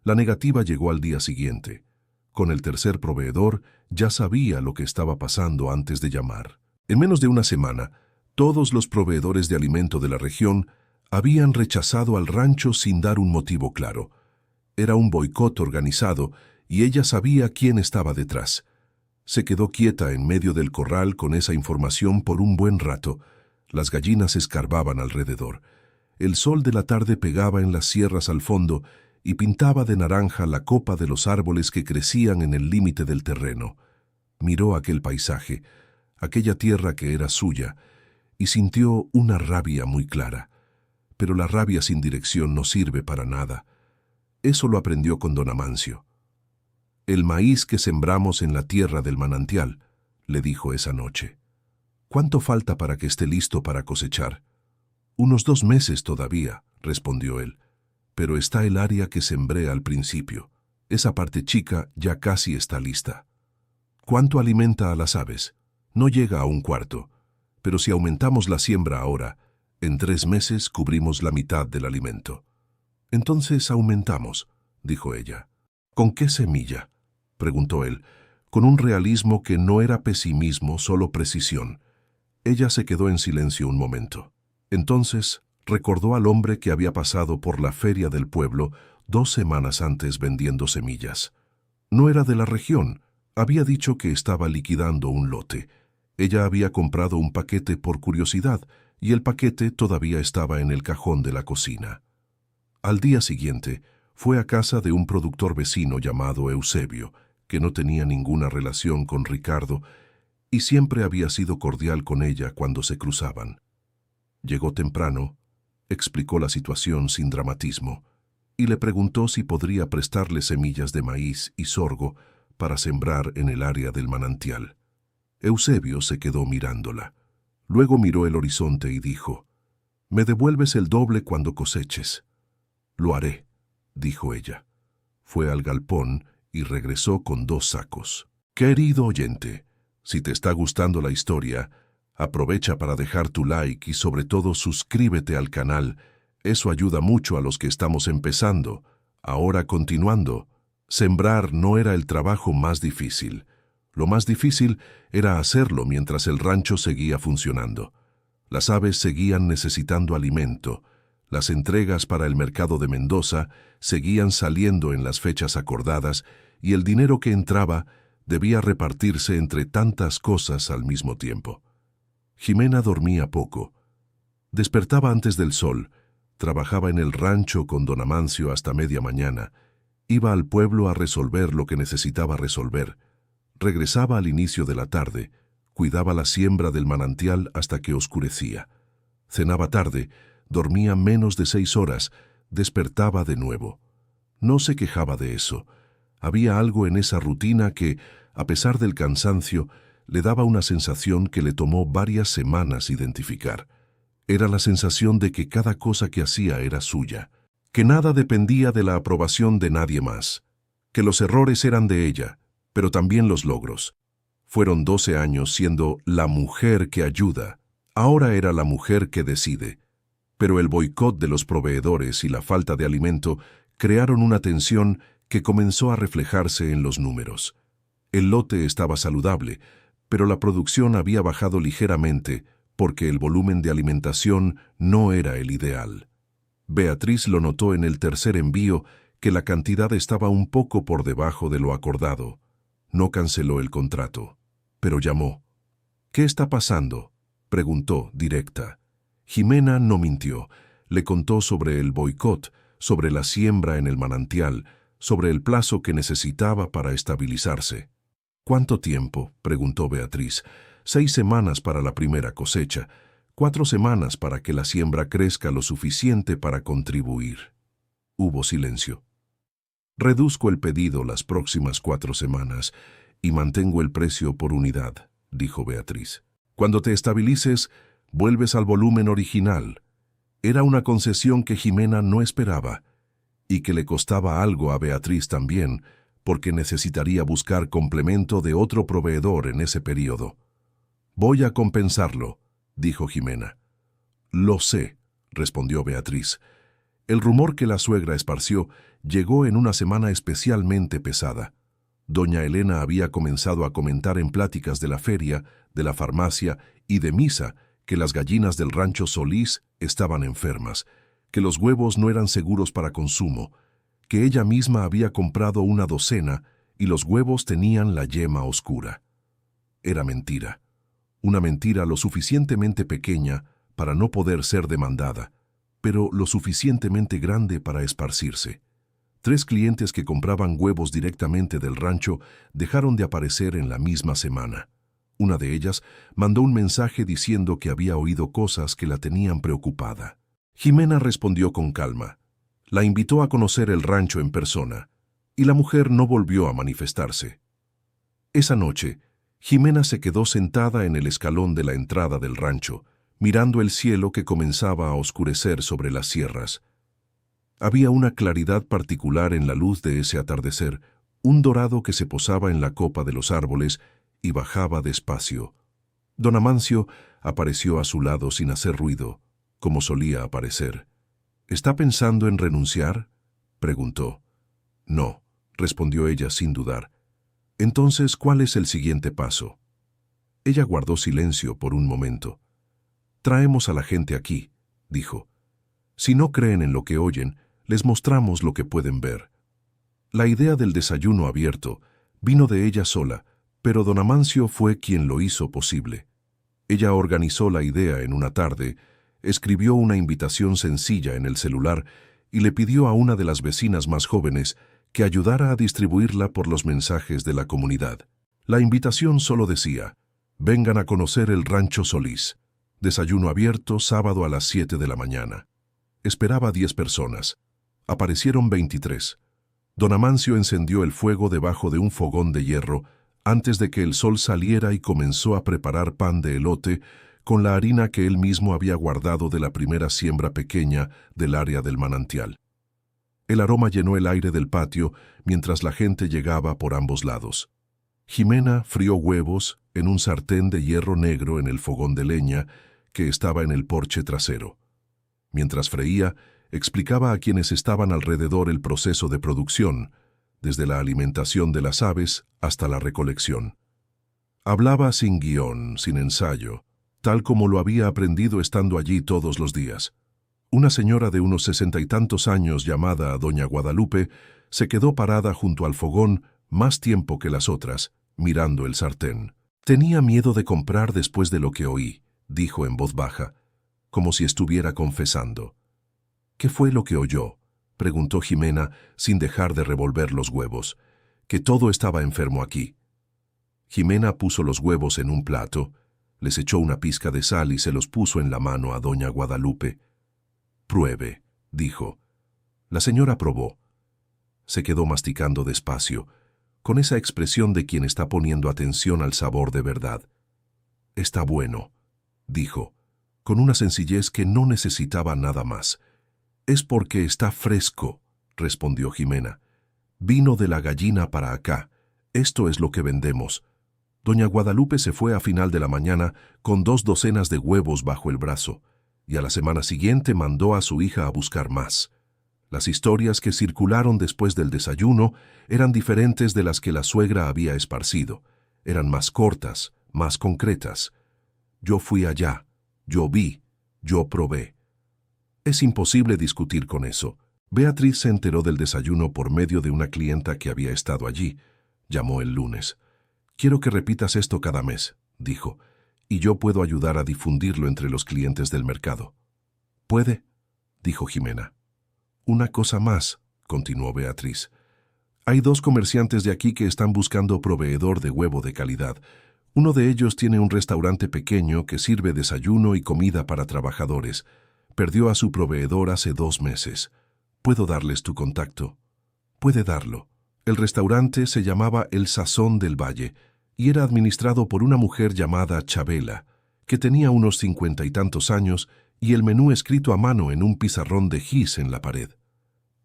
A: La negativa llegó al día siguiente. Con el tercer proveedor ya sabía lo que estaba pasando antes de llamar. En menos de una semana, todos los proveedores de alimento de la región habían rechazado al rancho sin dar un motivo claro. Era un boicot organizado y ella sabía quién estaba detrás. Se quedó quieta en medio del corral con esa información por un buen rato. Las gallinas escarbaban alrededor. El sol de la tarde pegaba en las sierras al fondo y pintaba de naranja la copa de los árboles que crecían en el límite del terreno. Miró aquel paisaje, aquella tierra que era suya, y sintió una rabia muy clara. Pero la rabia sin dirección no sirve para nada. Eso lo aprendió con don Amancio. «El maíz que sembramos en la tierra del manantial», le dijo esa noche. «¿Cuánto falta para que esté listo para cosechar?» «Unos 2 meses todavía», respondió él. «Pero está el área que sembré al principio. Esa parte chica ya casi está lista». ¿Cuánto alimenta a las aves? No llega a un cuarto, pero si aumentamos la siembra ahora, en 3 meses cubrimos la mitad del alimento. Entonces aumentamos, dijo ella. ¿Con qué semilla?, preguntó él, con un realismo que no era pesimismo, solo precisión. Ella se quedó en silencio un momento. Entonces recordó al hombre que había pasado por la feria del pueblo 2 semanas antes vendiendo semillas. No era de la región, había dicho que estaba liquidando un lote. Ella había comprado un paquete por curiosidad y el paquete todavía estaba en el cajón de la cocina. Al día siguiente, fue a casa de un productor vecino llamado Eusebio, que no tenía ninguna relación con Ricardo y siempre había sido cordial con ella cuando se cruzaban. Llegó temprano, explicó la situación sin dramatismo y le preguntó si podría prestarle semillas de maíz y sorgo para sembrar en el área del manantial. Eusebio se quedó mirándola. Luego miró el horizonte y dijo: «Me devuelves el doble cuando coseches». «Lo haré», dijo ella. Fue al galpón y regresó con 2 sacos. Querido oyente, si te está gustando la historia, aprovecha para dejar tu like y sobre todo suscríbete al canal. Eso ayuda mucho a los que estamos empezando. Ahora continuando, sembrar no era el trabajo más difícil. Lo más difícil era hacerlo mientras el rancho seguía funcionando. Las aves seguían necesitando alimento. Las entregas para el mercado de Mendoza seguían saliendo en las fechas acordadas y el dinero que entraba debía repartirse entre tantas cosas al mismo tiempo. Jimena dormía poco. Despertaba antes del sol, trabajaba en el rancho con don Amancio hasta media mañana, iba al pueblo a resolver lo que necesitaba resolver, regresaba al inicio de la tarde, cuidaba la siembra del manantial hasta que oscurecía. Cenaba tarde, dormía menos de 6 horas, despertaba de nuevo. No se quejaba de eso. Había algo en esa rutina que, a pesar del cansancio, le daba una sensación que le tomó varias semanas identificar. Era la sensación de que cada cosa que hacía era suya, que nada dependía de la aprobación de nadie más, que los errores eran de ella, pero también los logros. Fueron 12 años siendo la mujer que ayuda, ahora era la mujer que decide. Pero el boicot de los proveedores y la falta de alimento crearon una tensión que comenzó a reflejarse en los números. El lote estaba saludable, pero la producción había bajado ligeramente porque el volumen de alimentación no era el ideal. Beatriz lo notó en el tercer envío que la cantidad estaba un poco por debajo de lo acordado. No canceló el contrato, pero llamó. «¿Qué está pasando?», preguntó directa. Jimena no mintió. Le contó sobre el boicot, sobre la siembra en el manantial, sobre el plazo que necesitaba para estabilizarse. «¿Cuánto tiempo?», preguntó Beatriz. 6 semanas para la primera cosecha, 4 semanas para que la siembra crezca lo suficiente para contribuir. Hubo silencio. «Reduzco el pedido las próximas 4 semanas y mantengo el precio por unidad», dijo Beatriz. «Cuando te estabilices, vuelves al volumen original». Era una concesión que Jimena no esperaba y que le costaba algo a Beatriz también, porque necesitaría buscar complemento de otro proveedor en ese periodo. «Voy a compensarlo», dijo Jimena. «Lo sé», respondió Beatriz. El rumor que la suegra esparció llegó en una semana especialmente pesada. Doña Elena había comenzado a comentar en pláticas de la feria, de la farmacia y de misa que las gallinas del rancho Solís estaban enfermas, que los huevos no eran seguros para consumo, que ella misma había comprado una docena y los huevos tenían la yema oscura. Era mentira. Una mentira lo suficientemente pequeña para no poder ser demandada, pero lo suficientemente grande para esparcirse. 3 clientes que compraban huevos directamente del rancho dejaron de aparecer en la misma semana. Una de ellas mandó un mensaje diciendo que había oído cosas que la tenían preocupada. Jimena respondió con calma. La invitó a conocer el rancho en persona, y la mujer no volvió a manifestarse. Esa noche, Jimena se quedó sentada en el escalón de la entrada del rancho, mirando el cielo que comenzaba a oscurecer sobre las sierras. Había una claridad particular en la luz de ese atardecer, un dorado que se posaba en la copa de los árboles y bajaba despacio. Don Amancio apareció a su lado sin hacer ruido, como solía aparecer. —¿Está pensando en renunciar? —preguntó. —No —respondió ella sin dudar—. Entonces, ¿cuál es el siguiente paso? Ella guardó silencio por un momento. —Traemos a la gente aquí —dijo. Si no creen en lo que oyen, les mostramos lo que pueden ver. La idea del desayuno abierto vino de ella sola, pero don Amancio fue quien lo hizo posible. Ella organizó la idea en una tarde, escribió una invitación sencilla en el celular y le pidió a una de las vecinas más jóvenes que ayudara a distribuirla por los mensajes de la comunidad. La invitación solo decía: vengan a conocer el Rancho Solís. Desayuno abierto sábado a las 7 de la mañana. Esperaba 10 personas. Aparecieron 23. Don Amancio encendió el fuego debajo de un fogón de hierro antes de que el sol saliera y comenzó a preparar pan de elote con la harina que él mismo había guardado de la primera siembra pequeña del área del manantial. El aroma llenó el aire del patio mientras la gente llegaba por ambos lados. Jimena frió huevos en un sartén de hierro negro en el fogón de leña que estaba en el porche trasero. Mientras freía, explicaba a quienes estaban alrededor el proceso de producción, desde la alimentación de las aves hasta la recolección. Hablaba sin guión, sin ensayo, tal como lo había aprendido estando allí todos los días. Una señora de unos 60 y tantos años llamada doña Guadalupe se quedó parada junto al fogón más tiempo que las otras, mirando el sartén. Tenía miedo de comprar después de lo que oí, dijo en voz baja, como si estuviera confesando. —¿Qué fue lo que oyó? —preguntó Jimena sin dejar de revolver los huevos. —Que todo estaba enfermo aquí. Jimena puso los huevos en un plato, les echó una pizca de sal y se los puso en la mano a doña Guadalupe. —Pruebe —dijo. La señora probó. Se quedó masticando despacio, con esa expresión de quien está poniendo atención al sabor de verdad. —Está bueno —dijo, con una sencillez que no necesitaba nada más. —Es porque está fresco —respondió Jimena. —Vino de la gallina para acá. Esto es lo que vendemos. Doña Guadalupe se fue a final de la mañana con 2 docenas de huevos bajo el brazo, y a la semana siguiente mandó a su hija a buscar más. Las historias que circularon después del desayuno eran diferentes de las que la suegra había esparcido. Eran más cortas, más concretas. Yo fui allá, yo vi, yo probé. Es imposible discutir con eso. Beatriz se enteró del desayuno por medio de una clienta que había estado allí. Llamó el lunes. «Quiero que repitas esto cada mes», dijo, «y yo puedo ayudar a difundirlo entre los clientes del mercado». «¿Puede?», dijo Jimena. «Una cosa más», continuó Beatriz. «Hay 2 comerciantes de aquí que están buscando proveedor de huevo de calidad. Uno de ellos tiene un restaurante pequeño que sirve desayuno y comida para trabajadores. Perdió a su proveedor hace 2 meses. ¿Puedo darles tu contacto?» «Puede darlo». El restaurante se llamaba El Sazón del Valle y era administrado por una mujer llamada Chabela, que tenía unos 50 y tantos años y el menú escrito a mano en un pizarrón de gis en la pared.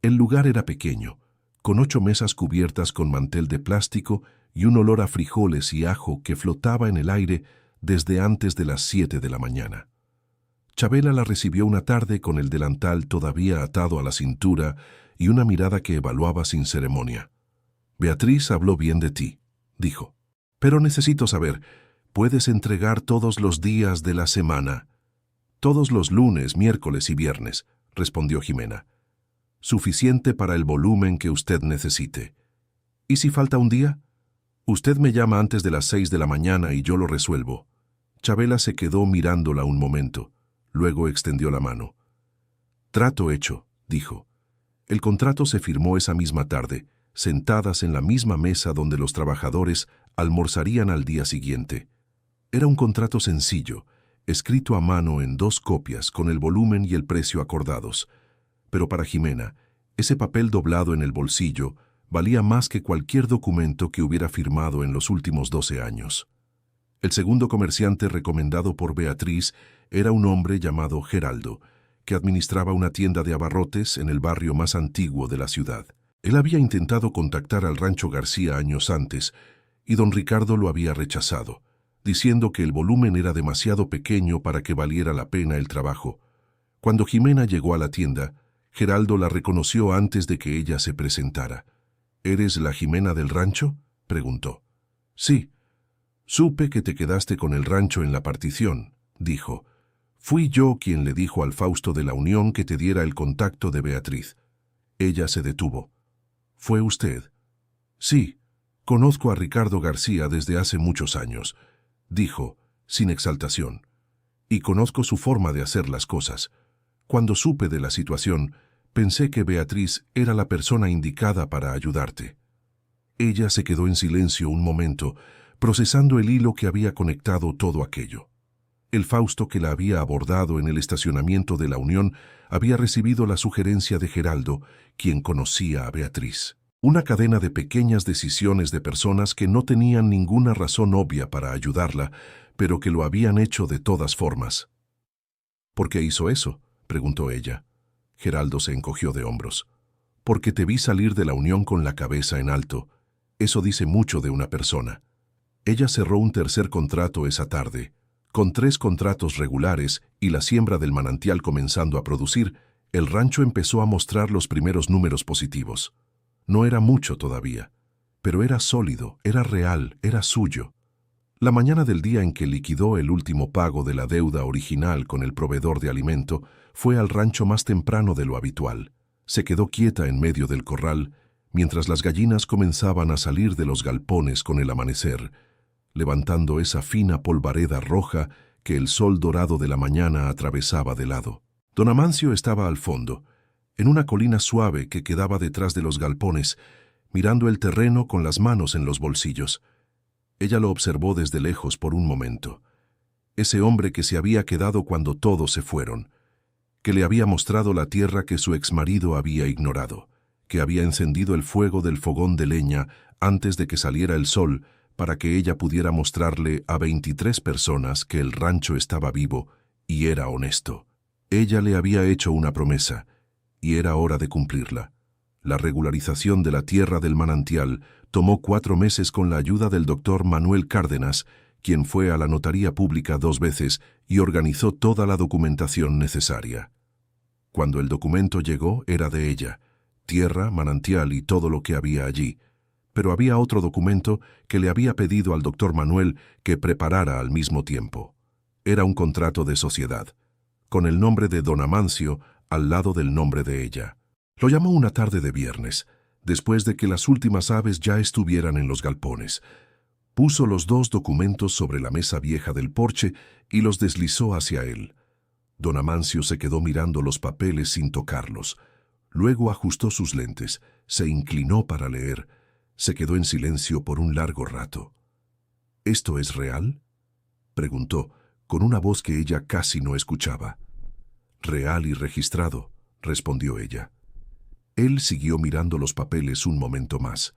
A: El lugar era pequeño, con 8 mesas cubiertas con mantel de plástico y un olor a frijoles y ajo que flotaba en el aire desde antes de las 7 de la mañana. Chabela la recibió una tarde con el delantal todavía atado a la cintura y una mirada que evaluaba sin ceremonia. «Beatriz habló bien de ti», dijo. «Pero necesito saber, ¿puedes entregar todos los días de la semana?» «Todos los lunes, miércoles y viernes», respondió Jimena. «Suficiente para el volumen que usted necesite. ¿Y si falta un día? Usted me llama antes de las 6 de la mañana y yo lo resuelvo». Chabela se quedó mirándola un momento. Luego extendió la mano. «Trato hecho», dijo. El contrato se firmó esa misma tarde, sentadas en la misma mesa donde los trabajadores almorzarían al día siguiente. Era un contrato sencillo, escrito a mano en 2 copias con el volumen y el precio acordados. Pero para Jimena, ese papel doblado en el bolsillo valía más que cualquier documento que hubiera firmado en los últimos 12 años. El segundo comerciante recomendado por Beatriz era un hombre llamado Geraldo, que administraba una tienda de abarrotes en el barrio más antiguo de la ciudad. Él había intentado contactar al Rancho García años antes y don Ricardo lo había rechazado, diciendo que el volumen era demasiado pequeño para que valiera la pena el trabajo. Cuando Jimena llegó a la tienda, Geraldo la reconoció antes de que ella se presentara. ¿Eres la Jimena del rancho?, preguntó. Sí. Supe que te quedaste con el rancho en la partición, dijo. Fui yo quien le dijo al Fausto de la Unión que te diera el contacto de Beatriz. Ella se detuvo. ¿Fue usted? Sí. Conozco a Ricardo García desde hace muchos años, dijo, sin exaltación. Y conozco su forma de hacer las cosas. Cuando supe de la situación, pensé que Beatriz era la persona indicada para ayudarte. Ella se quedó en silencio un momento, procesando el hilo que había conectado todo aquello. El Fausto que la había abordado en el estacionamiento de la Unión había recibido la sugerencia de Geraldo, quien conocía a Beatriz. Una cadena de pequeñas decisiones de personas que no tenían ninguna razón obvia para ayudarla, pero que lo habían hecho de todas formas. ¿Por qué hizo eso?, preguntó ella. Geraldo se encogió de hombros. Porque te vi salir de la Unión con la cabeza en alto. Eso dice mucho de una persona. Ella cerró un tercer contrato esa tarde. Con 3 contratos regulares y la siembra del manantial comenzando a producir, el rancho empezó a mostrar los primeros números positivos. No era mucho todavía, pero era sólido, era real, era suyo. La mañana del día en que liquidó el último pago de la deuda original con el proveedor de alimento, fue al rancho más temprano de lo habitual. Se quedó quieta en medio del corral, mientras las gallinas comenzaban a salir de los galpones con el amanecer, levantando esa fina polvareda roja que el sol dorado de la mañana atravesaba de lado. Don Amancio estaba al fondo, en una colina suave que quedaba detrás de los galpones, mirando el terreno con las manos en los bolsillos. Ella lo observó desde lejos por un momento. Ese hombre que se había quedado cuando todos se fueron, que le había mostrado la tierra que su exmarido había ignorado, que había encendido el fuego del fogón de leña antes de que saliera el sol para que ella pudiera mostrarle a 23 personas que el rancho estaba vivo y era honesto. Ella le había hecho una promesa, y era hora de cumplirla. La regularización de la tierra del manantial tomó 4 meses con la ayuda del doctor Manuel Cárdenas, quien fue a la notaría pública 2 veces y organizó toda la documentación necesaria. Cuando el documento llegó, era de ella, tierra, manantial y todo lo que había allí, pero había otro documento que le había pedido al doctor Manuel que preparara al mismo tiempo. Era un contrato de sociedad, con el nombre de don Amancio al lado del nombre de ella. Lo llamó una tarde de viernes, después de que las últimas aves ya estuvieran en los galpones. Puso los 2 documentos sobre la mesa vieja del porche y los deslizó hacia él. Don Amancio se quedó mirando los papeles sin tocarlos. Luego ajustó sus lentes, se inclinó para leer. Se quedó en silencio por un largo rato. ¿Esto es real?, preguntó, con una voz que ella casi no escuchaba. Real y registrado, respondió ella. Él siguió mirando los papeles un momento más.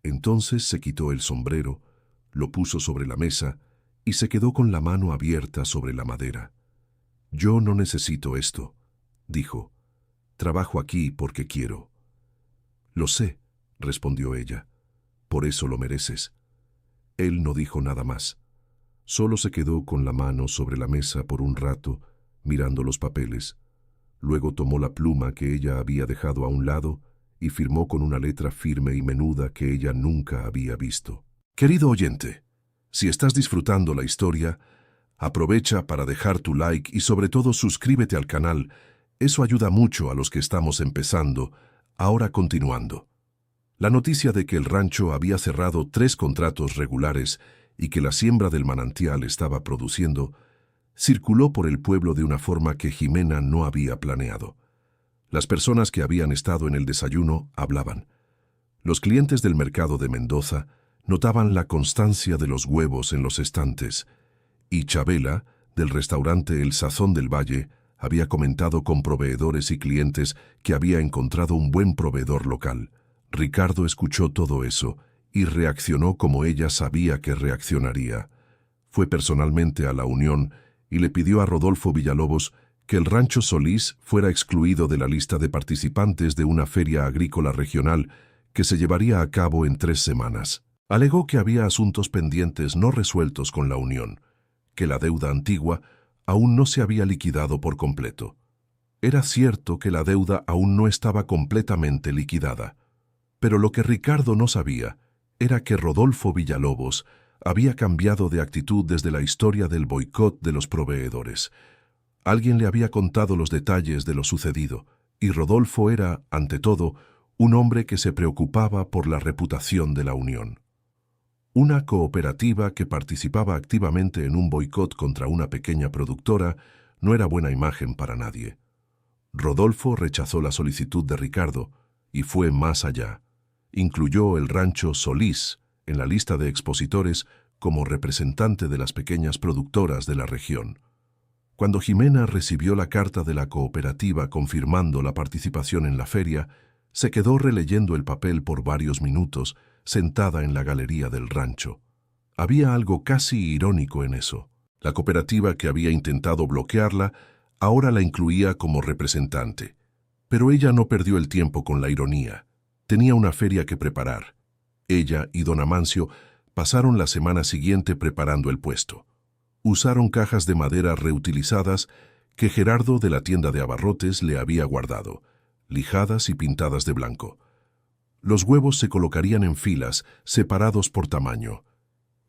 A: Entonces se quitó el sombrero, lo puso sobre la mesa y se quedó con la mano abierta sobre la madera. Yo no necesito esto, dijo. Trabajo aquí porque quiero. Lo sé, respondió ella. Por eso lo mereces. Él no dijo nada más. Solo se quedó con la mano sobre la mesa por un rato, mirando los papeles. Luego tomó la pluma que ella había dejado a un lado y firmó con una letra firme y menuda que ella nunca había visto. Querido oyente, si estás disfrutando la historia, aprovecha para dejar tu like y sobre todo suscríbete al canal. Eso ayuda mucho a los que estamos empezando. Ahora continuando. La noticia de que el rancho había cerrado 3 contratos regulares y que la siembra del manantial estaba produciendo, circuló por el pueblo de una forma que Jimena no había planeado. Las personas que habían estado en el desayuno hablaban. Los clientes del mercado de Mendoza notaban la constancia de los huevos en los estantes, y Chabela, del restaurante El Sazón del Valle, había comentado con proveedores y clientes que había encontrado un buen proveedor local. Ricardo escuchó todo eso y reaccionó como ella sabía que reaccionaría. Fue personalmente a la Unión y le pidió a Rodolfo Villalobos que el rancho Solís fuera excluido de la lista de participantes de una feria agrícola regional que se llevaría a cabo en 3 semanas. Alegó que había asuntos pendientes no resueltos con la unión, que la deuda antigua aún no se había liquidado por completo. Era cierto que la deuda aún no estaba completamente liquidada, pero lo que Ricardo no sabía era que Rodolfo Villalobos había cambiado de actitud desde la historia del boicot de los proveedores. Alguien le había contado los detalles de lo sucedido, y Rodolfo era, ante todo, un hombre que se preocupaba por la reputación de la unión. Una cooperativa que participaba activamente en un boicot contra una pequeña productora no era buena imagen para nadie. Rodolfo rechazó la solicitud de Ricardo y fue más allá. Incluyó el rancho Solís en la lista de expositores como representante de las pequeñas productoras de la región. Cuando Jimena recibió la carta de la cooperativa confirmando la participación en la feria, se quedó releyendo el papel por varios minutos, sentada en la galería del rancho. Había algo casi irónico en eso. La cooperativa que había intentado bloquearla ahora la incluía como representante. Pero ella no perdió el tiempo con la ironía. Tenía una feria que preparar. Ella y don Amancio pasaron la semana siguiente preparando el puesto. Usaron cajas de madera reutilizadas que Gerardo de la tienda de abarrotes le había guardado, lijadas y pintadas de blanco. Los huevos se colocarían en filas, separados por tamaño.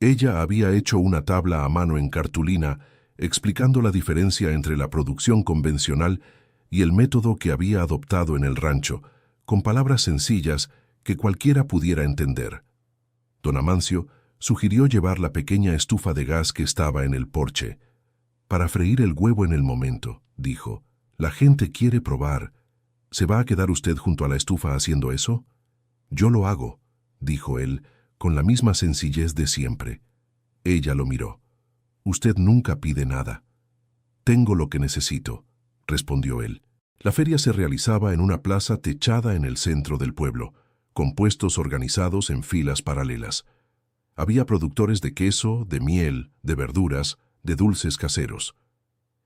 A: Ella había hecho una tabla a mano en cartulina explicando la diferencia entre la producción convencional y el método que había adoptado en el rancho, con palabras sencillas que cualquiera pudiera entender. Don Amancio sugirió llevar la pequeña estufa de gas que estaba en el porche. Para freír el huevo en el momento, dijo. La gente quiere probar. ¿Se va a quedar usted junto a la estufa haciendo eso? Yo lo hago, dijo él, con la misma sencillez de siempre. Ella lo miró. Usted nunca pide nada. Tengo lo que necesito, respondió él. La feria se realizaba en una plaza techada en el centro del pueblo, con puestos organizados en filas paralelas. Había productores de queso, de miel, de verduras, de dulces caseros.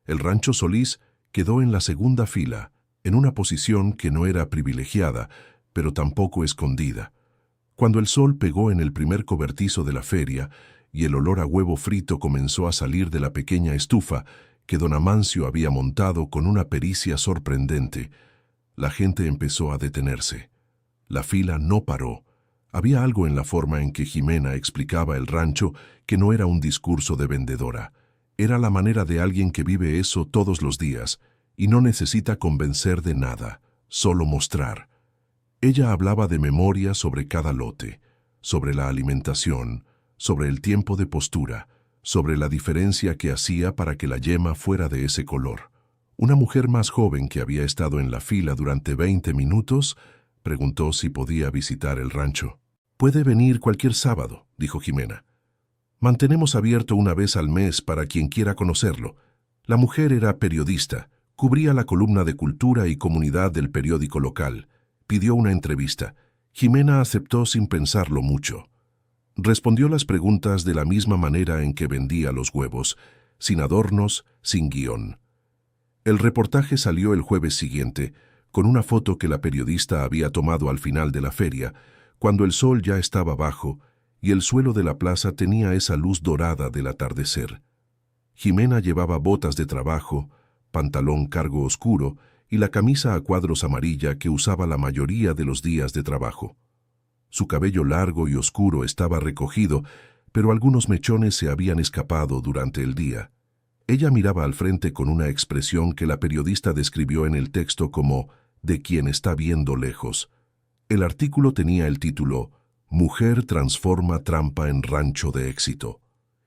A: El rancho Solís quedó en la segunda fila, en una posición que no era privilegiada, pero tampoco escondida. Cuando el sol pegó en el primer cobertizo de la feria y el olor a huevo frito comenzó a salir de la pequeña estufa que don Amancio había montado con una pericia sorprendente, la gente empezó a detenerse. La fila no paró. Había algo en la forma en que Jimena explicaba el rancho que no era un discurso de vendedora. Era la manera de alguien que vive eso todos los días y no necesita convencer de nada, solo mostrar. Ella hablaba de memoria sobre cada lote, sobre la alimentación, sobre el tiempo de postura, sobre la diferencia que hacía para que la yema fuera de ese color. Una mujer más joven que había estado en la fila durante 20 minutos preguntó si podía visitar el rancho. «Puede venir cualquier sábado», dijo Jimena. «Mantenemos abierto una vez al mes para quien quiera conocerlo». La mujer era periodista, cubría la columna de cultura y comunidad del periódico local. Pidió una entrevista. Jimena aceptó sin pensarlo mucho. Respondió las preguntas de la misma manera en que vendía los huevos, sin adornos, sin guión. El reportaje salió el jueves siguiente, con una foto que la periodista había tomado al final de la feria, cuando el sol ya estaba bajo y el suelo de la plaza tenía esa luz dorada del atardecer. Jimena llevaba botas de trabajo, pantalón cargo oscuro y la camisa a cuadros amarilla que usaba la mayoría de los días de trabajo. Su cabello largo y oscuro estaba recogido, pero algunos mechones se habían escapado durante el día. Ella miraba al frente con una expresión que la periodista describió en el texto como «de quien está viendo lejos». El artículo tenía el título «Mujer transforma trampa en rancho de éxito».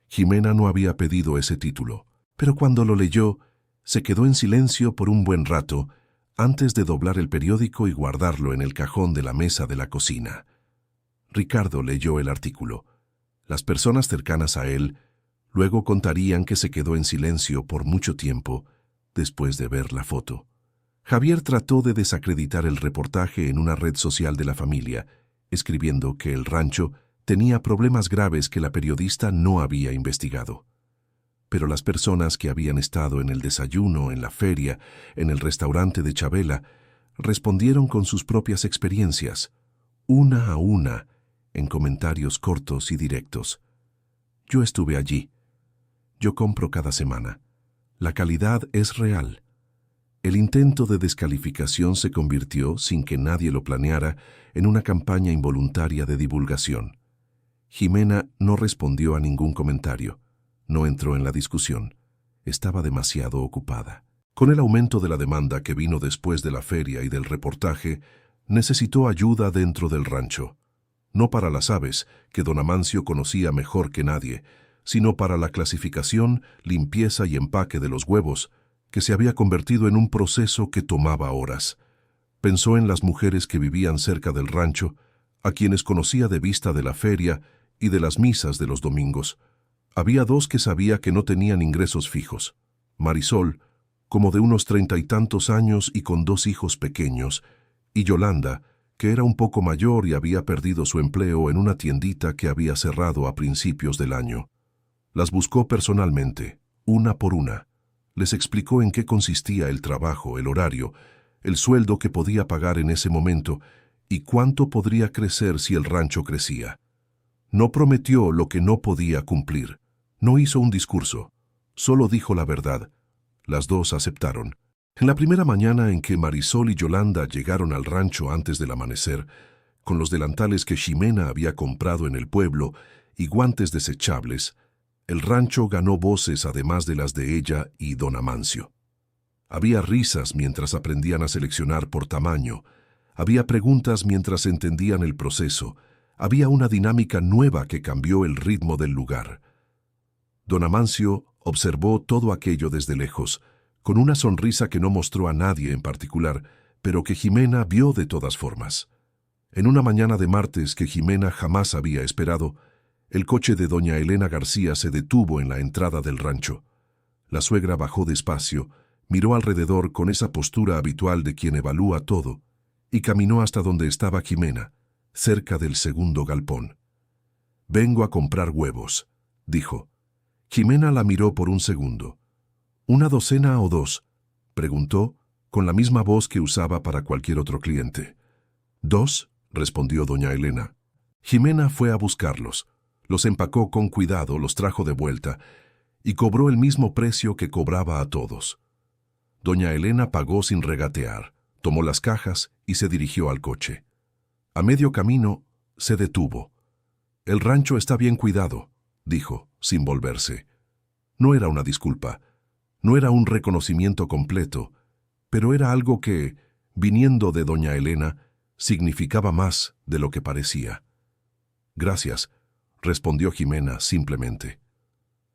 A: Jimena no había pedido ese título, pero cuando lo leyó, se quedó en silencio por un buen rato antes de doblar el periódico y guardarlo en el cajón de la mesa de la cocina. Ricardo leyó el artículo. Las personas cercanas a él luego contarían que se quedó en silencio por mucho tiempo después de ver la foto. Javier trató de desacreditar el reportaje en una red social de la familia, escribiendo que el rancho tenía problemas graves que la periodista no había investigado. Pero las personas que habían estado en el desayuno, en la feria, en el restaurante de Chabela, respondieron con sus propias experiencias, una a una, en comentarios cortos y directos. Yo estuve allí. Yo compro cada semana. La calidad es real. El intento de descalificación se convirtió, sin que nadie lo planeara, en una campaña involuntaria de divulgación. Jimena no respondió a ningún comentario. No entró en la discusión. Estaba demasiado ocupada. Con el aumento de la demanda que vino después de la feria y del reportaje, necesitó ayuda dentro del rancho. No para las aves, que don Amancio conocía mejor que nadie, sino para la clasificación, limpieza y empaque de los huevos, que se había convertido en un proceso que tomaba horas. Pensó en las mujeres que vivían cerca del rancho, a quienes conocía de vista de la feria y de las misas de los domingos. Había dos que sabía que no tenían ingresos fijos. Marisol, como de unos 30 y tantos años y con 2 hijos pequeños, y Yolanda, que era un poco mayor y había perdido su empleo en una tiendita que había cerrado a principios del año. Las buscó personalmente, una por una. Les explicó en qué consistía el trabajo, el horario, el sueldo que podía pagar en ese momento y cuánto podría crecer si el rancho crecía. No prometió lo que no podía cumplir. No hizo un discurso. Solo dijo la verdad. Las dos aceptaron. En la primera mañana en que Marisol y Yolanda llegaron al rancho antes del amanecer, con los delantales que Ximena había comprado en el pueblo y guantes desechables, el rancho ganó voces además de las de ella y don Amancio. Había risas mientras aprendían a seleccionar por tamaño, había preguntas mientras entendían el proceso, había una dinámica nueva que cambió el ritmo del lugar. Don Amancio observó todo aquello desde lejos, con una sonrisa que no mostró a nadie en particular, pero que Ximena vio de todas formas. En una mañana de martes que Ximena jamás había esperado, el coche de doña Elena García se detuvo en la entrada del rancho. La suegra bajó despacio, miró alrededor con esa postura habitual de quien evalúa todo, y caminó hasta donde estaba Ximena, cerca del segundo galpón. «Vengo a comprar huevos», dijo. Ximena la miró por un segundo. «¿Una docena o 2?» preguntó, con la misma voz que usaba para cualquier otro cliente. «2», respondió doña Elena. Ximena fue a buscarlos. Los empacó con cuidado, los trajo de vuelta y cobró el mismo precio que cobraba a todos. Doña Elena pagó sin regatear, tomó las cajas y se dirigió al coche. A medio camino se detuvo. «El rancho está bien cuidado», dijo, sin volverse. No era una disculpa, no era un reconocimiento completo, pero era algo que, viniendo de doña Elena, significaba más de lo que parecía. «Gracias», respondió Ximena simplemente.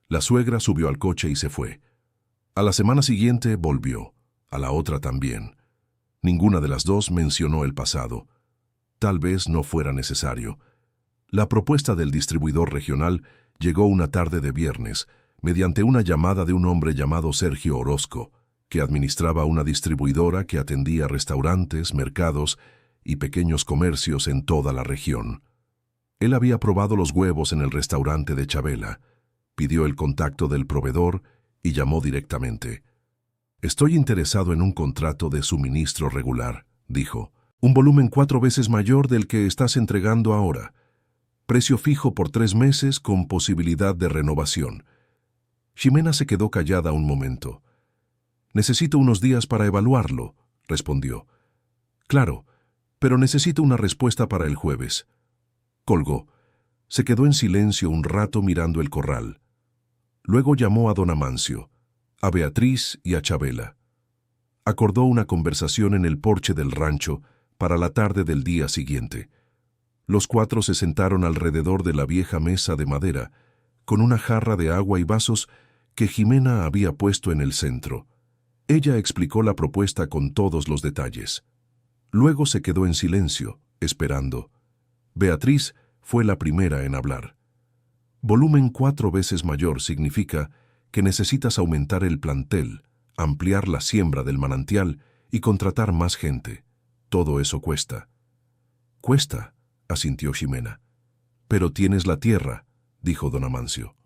A: La suegra subió al coche y se fue. A la semana siguiente volvió, a la otra también. Ninguna de las dos mencionó el pasado. Tal vez no fuera necesario. La propuesta del distribuidor regional llegó una tarde de viernes, mediante una llamada de un hombre llamado Sergio Orozco, que administraba una distribuidora que atendía restaurantes, mercados y pequeños comercios en toda la región. Él había probado los huevos en el restaurante de Chabela, pidió el contacto del proveedor y llamó directamente. «Estoy interesado en un contrato de suministro regular», dijo. «Un volumen 4 veces mayor del que estás entregando ahora. Precio fijo por 3 meses con posibilidad de renovación». Ximena se quedó callada un momento. «Necesito unos días para evaluarlo», respondió. «Claro, pero necesito una respuesta para el jueves». Colgó. Se quedó en silencio un rato mirando el corral. Luego llamó a don Amancio, a Beatriz y a Chabela. Acordó una conversación en el porche del rancho para la tarde del día siguiente. Los 4 se sentaron alrededor de la vieja mesa de madera, con una jarra de agua y vasos que Ximena había puesto en el centro. Ella explicó la propuesta con todos los detalles. Luego se quedó en silencio, esperando. Beatriz fue la primera en hablar. Volumen 4 veces mayor significa que necesitas aumentar el plantel, ampliar la siembra del manantial y contratar más gente. Todo eso cuesta. «Cuesta», asintió Ximena. «Pero tienes la tierra», dijo don Amancio.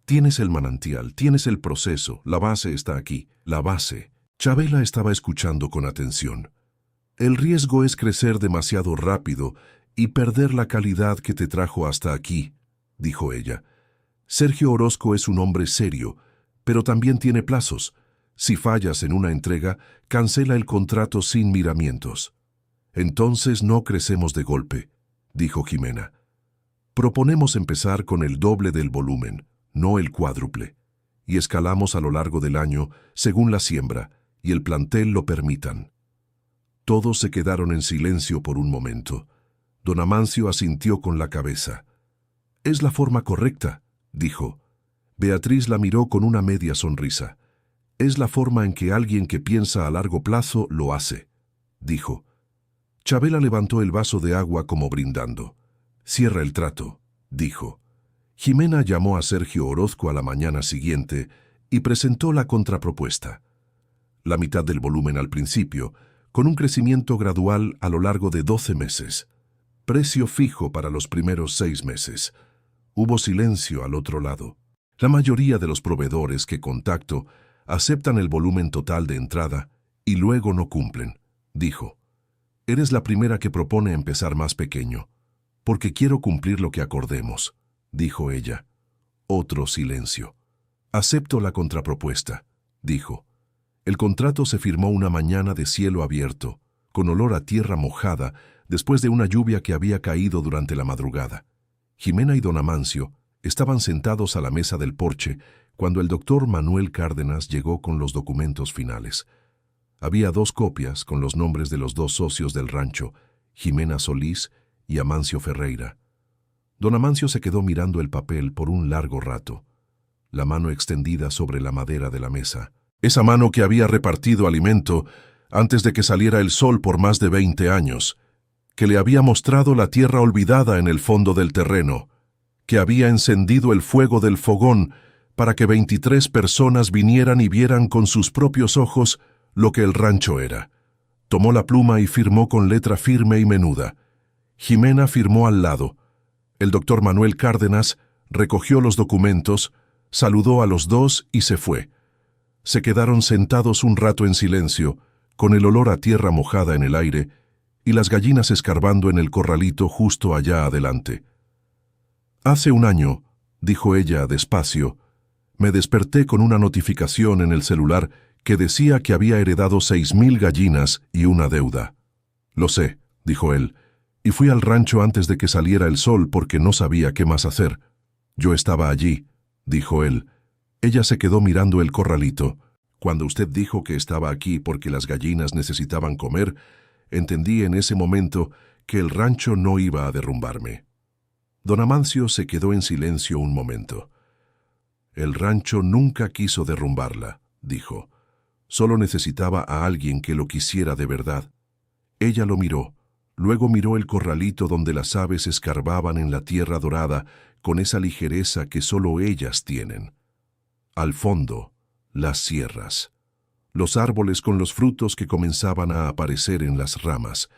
A: «Tienes el manantial, tienes el proceso, la base está aquí, la base». Chabela estaba escuchando con atención. «El riesgo es crecer demasiado rápido y perder la calidad que te trajo hasta aquí, dijo ella. Sergio Orozco es un hombre serio, pero también tiene plazos. Si fallas en una entrega, cancela el contrato sin miramientos. Entonces no crecemos de golpe, dijo Jimena. Proponemos empezar con el doble del volumen, no el cuádruple, y escalamos a lo largo del año según la siembra y el plantel lo permitan. Todos se quedaron en silencio por un momento. Don Amancio asintió con la cabeza. «Es la forma correcta», dijo. Beatriz la miró con una media sonrisa. «Es la forma en que alguien que piensa a largo plazo lo hace», dijo. Chabela levantó el vaso de agua como brindando. «Cierra el trato», dijo. Jimena llamó a Sergio Orozco a la mañana siguiente y presentó la contrapropuesta. La mitad del volumen al principio, con un crecimiento gradual a lo largo de 12 meses. Precio fijo para los primeros 6 meses. Hubo silencio al otro lado. La mayoría de los proveedores que contacto aceptan el volumen total de entrada y luego no cumplen, dijo. Eres la primera que propone empezar más pequeño, porque quiero cumplir lo que acordemos, dijo ella. Otro silencio. Acepto la contrapropuesta, dijo. El contrato se firmó una mañana de cielo abierto, con olor a tierra mojada, después de una lluvia que había caído durante la madrugada. Jimena y don Amancio estaban sentados a la mesa del porche cuando el doctor Manuel Cárdenas llegó con los documentos finales. Había 2 copias con los nombres de los 2 socios del rancho, Jimena Solís y Amancio Ferreira. Don Amancio se quedó mirando el papel por un largo rato, la mano extendida sobre la madera de la mesa. Esa mano que había repartido alimento antes de que saliera el sol por más de 20 años, que le había mostrado la tierra olvidada en el fondo del terreno, que había encendido el fuego del fogón para que 23 personas vinieran y vieran con sus propios ojos lo que el rancho era. Tomó la pluma y firmó con letra firme y menuda. Jimena firmó al lado. El doctor Manuel Cárdenas recogió los documentos, saludó a los 2 y se fue. Se quedaron sentados un rato en silencio, con el olor a tierra mojada en el aire y las gallinas escarbando en el corralito justo allá adelante. Hace un año, dijo ella despacio, me desperté con una notificación en el celular que decía que había heredado 6,000 gallinas y una deuda. Lo sé, dijo él, y fui al rancho antes de que saliera el sol porque no sabía qué más hacer. Yo estaba allí, dijo él. Ella se quedó mirando el corralito. Cuando usted dijo que estaba aquí porque las gallinas necesitaban comer, entendí en ese momento que el rancho no iba a derrumbarme. Don Amancio se quedó en silencio un momento. El rancho nunca quiso derrumbarla, dijo. Solo necesitaba a alguien que lo quisiera de verdad. Ella lo miró. Luego miró el corralito donde las aves escarbaban en la tierra dorada con esa ligereza que solo ellas tienen. Al fondo, las sierras. Los árboles con los frutos que comenzaban a aparecer en las ramas.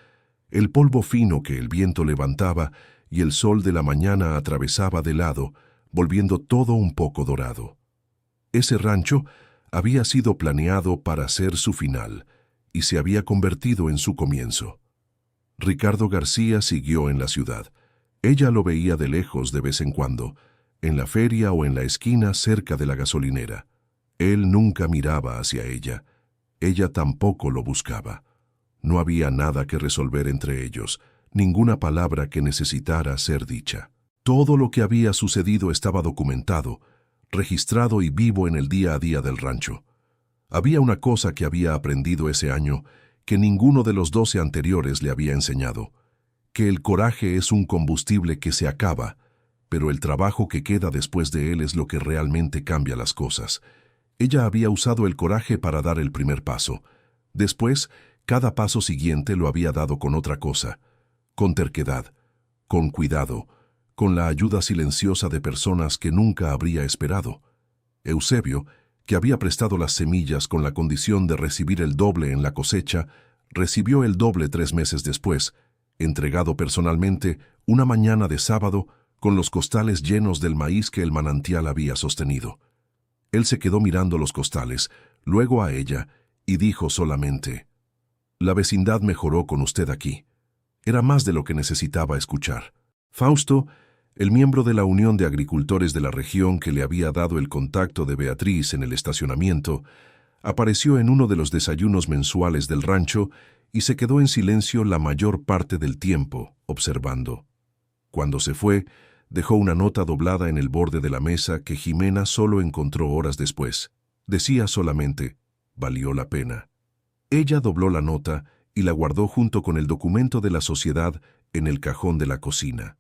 A: El polvo fino que el viento levantaba y el sol de la mañana atravesaba de lado, volviendo todo un poco dorado. Ese rancho había sido planeado para ser su final y se había convertido en su comienzo. Ricardo García siguió en la ciudad. Ella lo veía de lejos de vez en cuando, en la feria o en la esquina cerca de la gasolinera. Él nunca miraba hacia ella. Ella tampoco lo buscaba. No había nada que resolver entre ellos, ninguna palabra que necesitara ser dicha. Todo lo que había sucedido estaba documentado, registrado y vivo en el día a día del rancho. Había una cosa que había aprendido ese año que ninguno de los 12 anteriores le había enseñado, que el coraje es un combustible que se acaba, pero el trabajo que queda después de él es lo que realmente cambia las cosas. Ella había usado el coraje para dar el primer paso. Después, cada paso siguiente lo había dado con otra cosa, con terquedad, con cuidado, con la ayuda silenciosa de personas que nunca habría esperado. Eusebio, que había prestado las semillas con la condición de recibir el doble en la cosecha, recibió el doble 3 meses después, entregado personalmente una mañana de sábado con los costales llenos del maíz que el manantial había sostenido. Él se quedó mirando los costales, luego a ella, y dijo solamente, «La vecindad mejoró con usted aquí. Era más de lo que necesitaba escuchar. Fausto, el miembro de la Unión de Agricultores de la región que le había dado el contacto de Beatriz en el estacionamiento, apareció en uno de los desayunos mensuales del rancho y se quedó en silencio la mayor parte del tiempo, observando. Cuando se fue, dejó una nota doblada en el borde de la mesa que Jimena solo encontró horas después. Decía solamente, «Valió la pena». Ella dobló la nota y la guardó junto con el documento de la sociedad en el cajón de la cocina.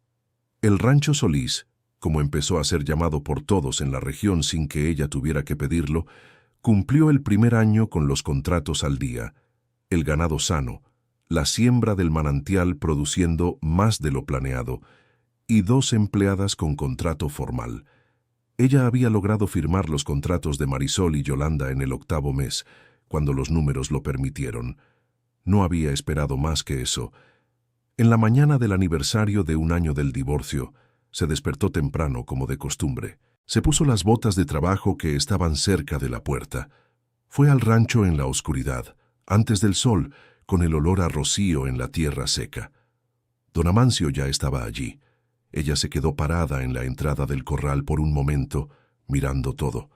A: El Rancho Solís, como empezó a ser llamado por todos en la región sin que ella tuviera que pedirlo, cumplió el primer año con los contratos al día, el ganado sano, la siembra del manantial produciendo más de lo planeado, y 2 empleadas con contrato formal. Ella había logrado firmar los contratos de Marisol y Yolanda en el 8º mes, cuando los números lo permitieron. No había esperado más que eso. En la mañana del aniversario de 1 año del divorcio, se despertó temprano como de costumbre. Se puso las botas de trabajo que estaban cerca de la puerta. Fue al rancho en la oscuridad, antes del sol, con el olor a rocío en la tierra seca. Don Amancio ya estaba allí. Ella se quedó parada en la entrada del corral por un momento, mirando todo.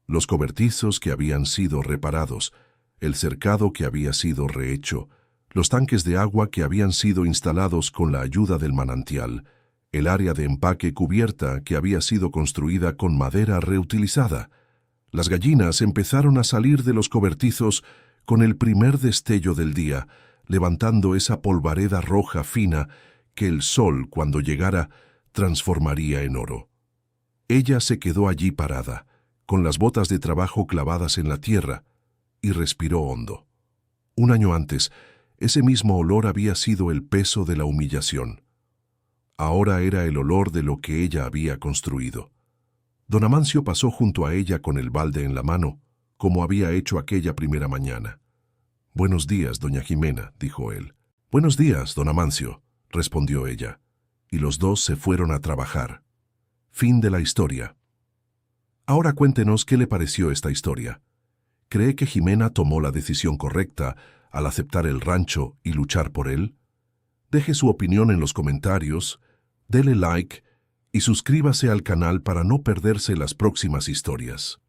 A: Los cobertizos que habían sido reparados, el cercado que había sido rehecho, los tanques de agua que habían sido instalados con la ayuda del manantial, el área de empaque cubierta que había sido construida con madera reutilizada. Las gallinas empezaron a salir de los cobertizos con el primer destello del día, levantando esa polvareda roja fina que el sol, cuando llegara, transformaría en oro. Ella se quedó allí parada, con las botas de trabajo clavadas en la tierra, y respiró hondo. 1 año antes, ese mismo olor había sido el peso de la humillación. Ahora era el olor de lo que ella había construido. Don Amancio pasó junto a ella con el balde en la mano, como había hecho aquella primera mañana. «Buenos días, doña Jimena», dijo él. «Buenos días, don Amancio», respondió ella, y los dos se fueron a trabajar. Fin de la historia. Ahora cuéntenos qué le pareció esta historia. ¿Cree que Jimena tomó la decisión correcta al aceptar el rancho y luchar por él? Deje su opinión en los comentarios, dele like y suscríbase al canal para no perderse las próximas historias.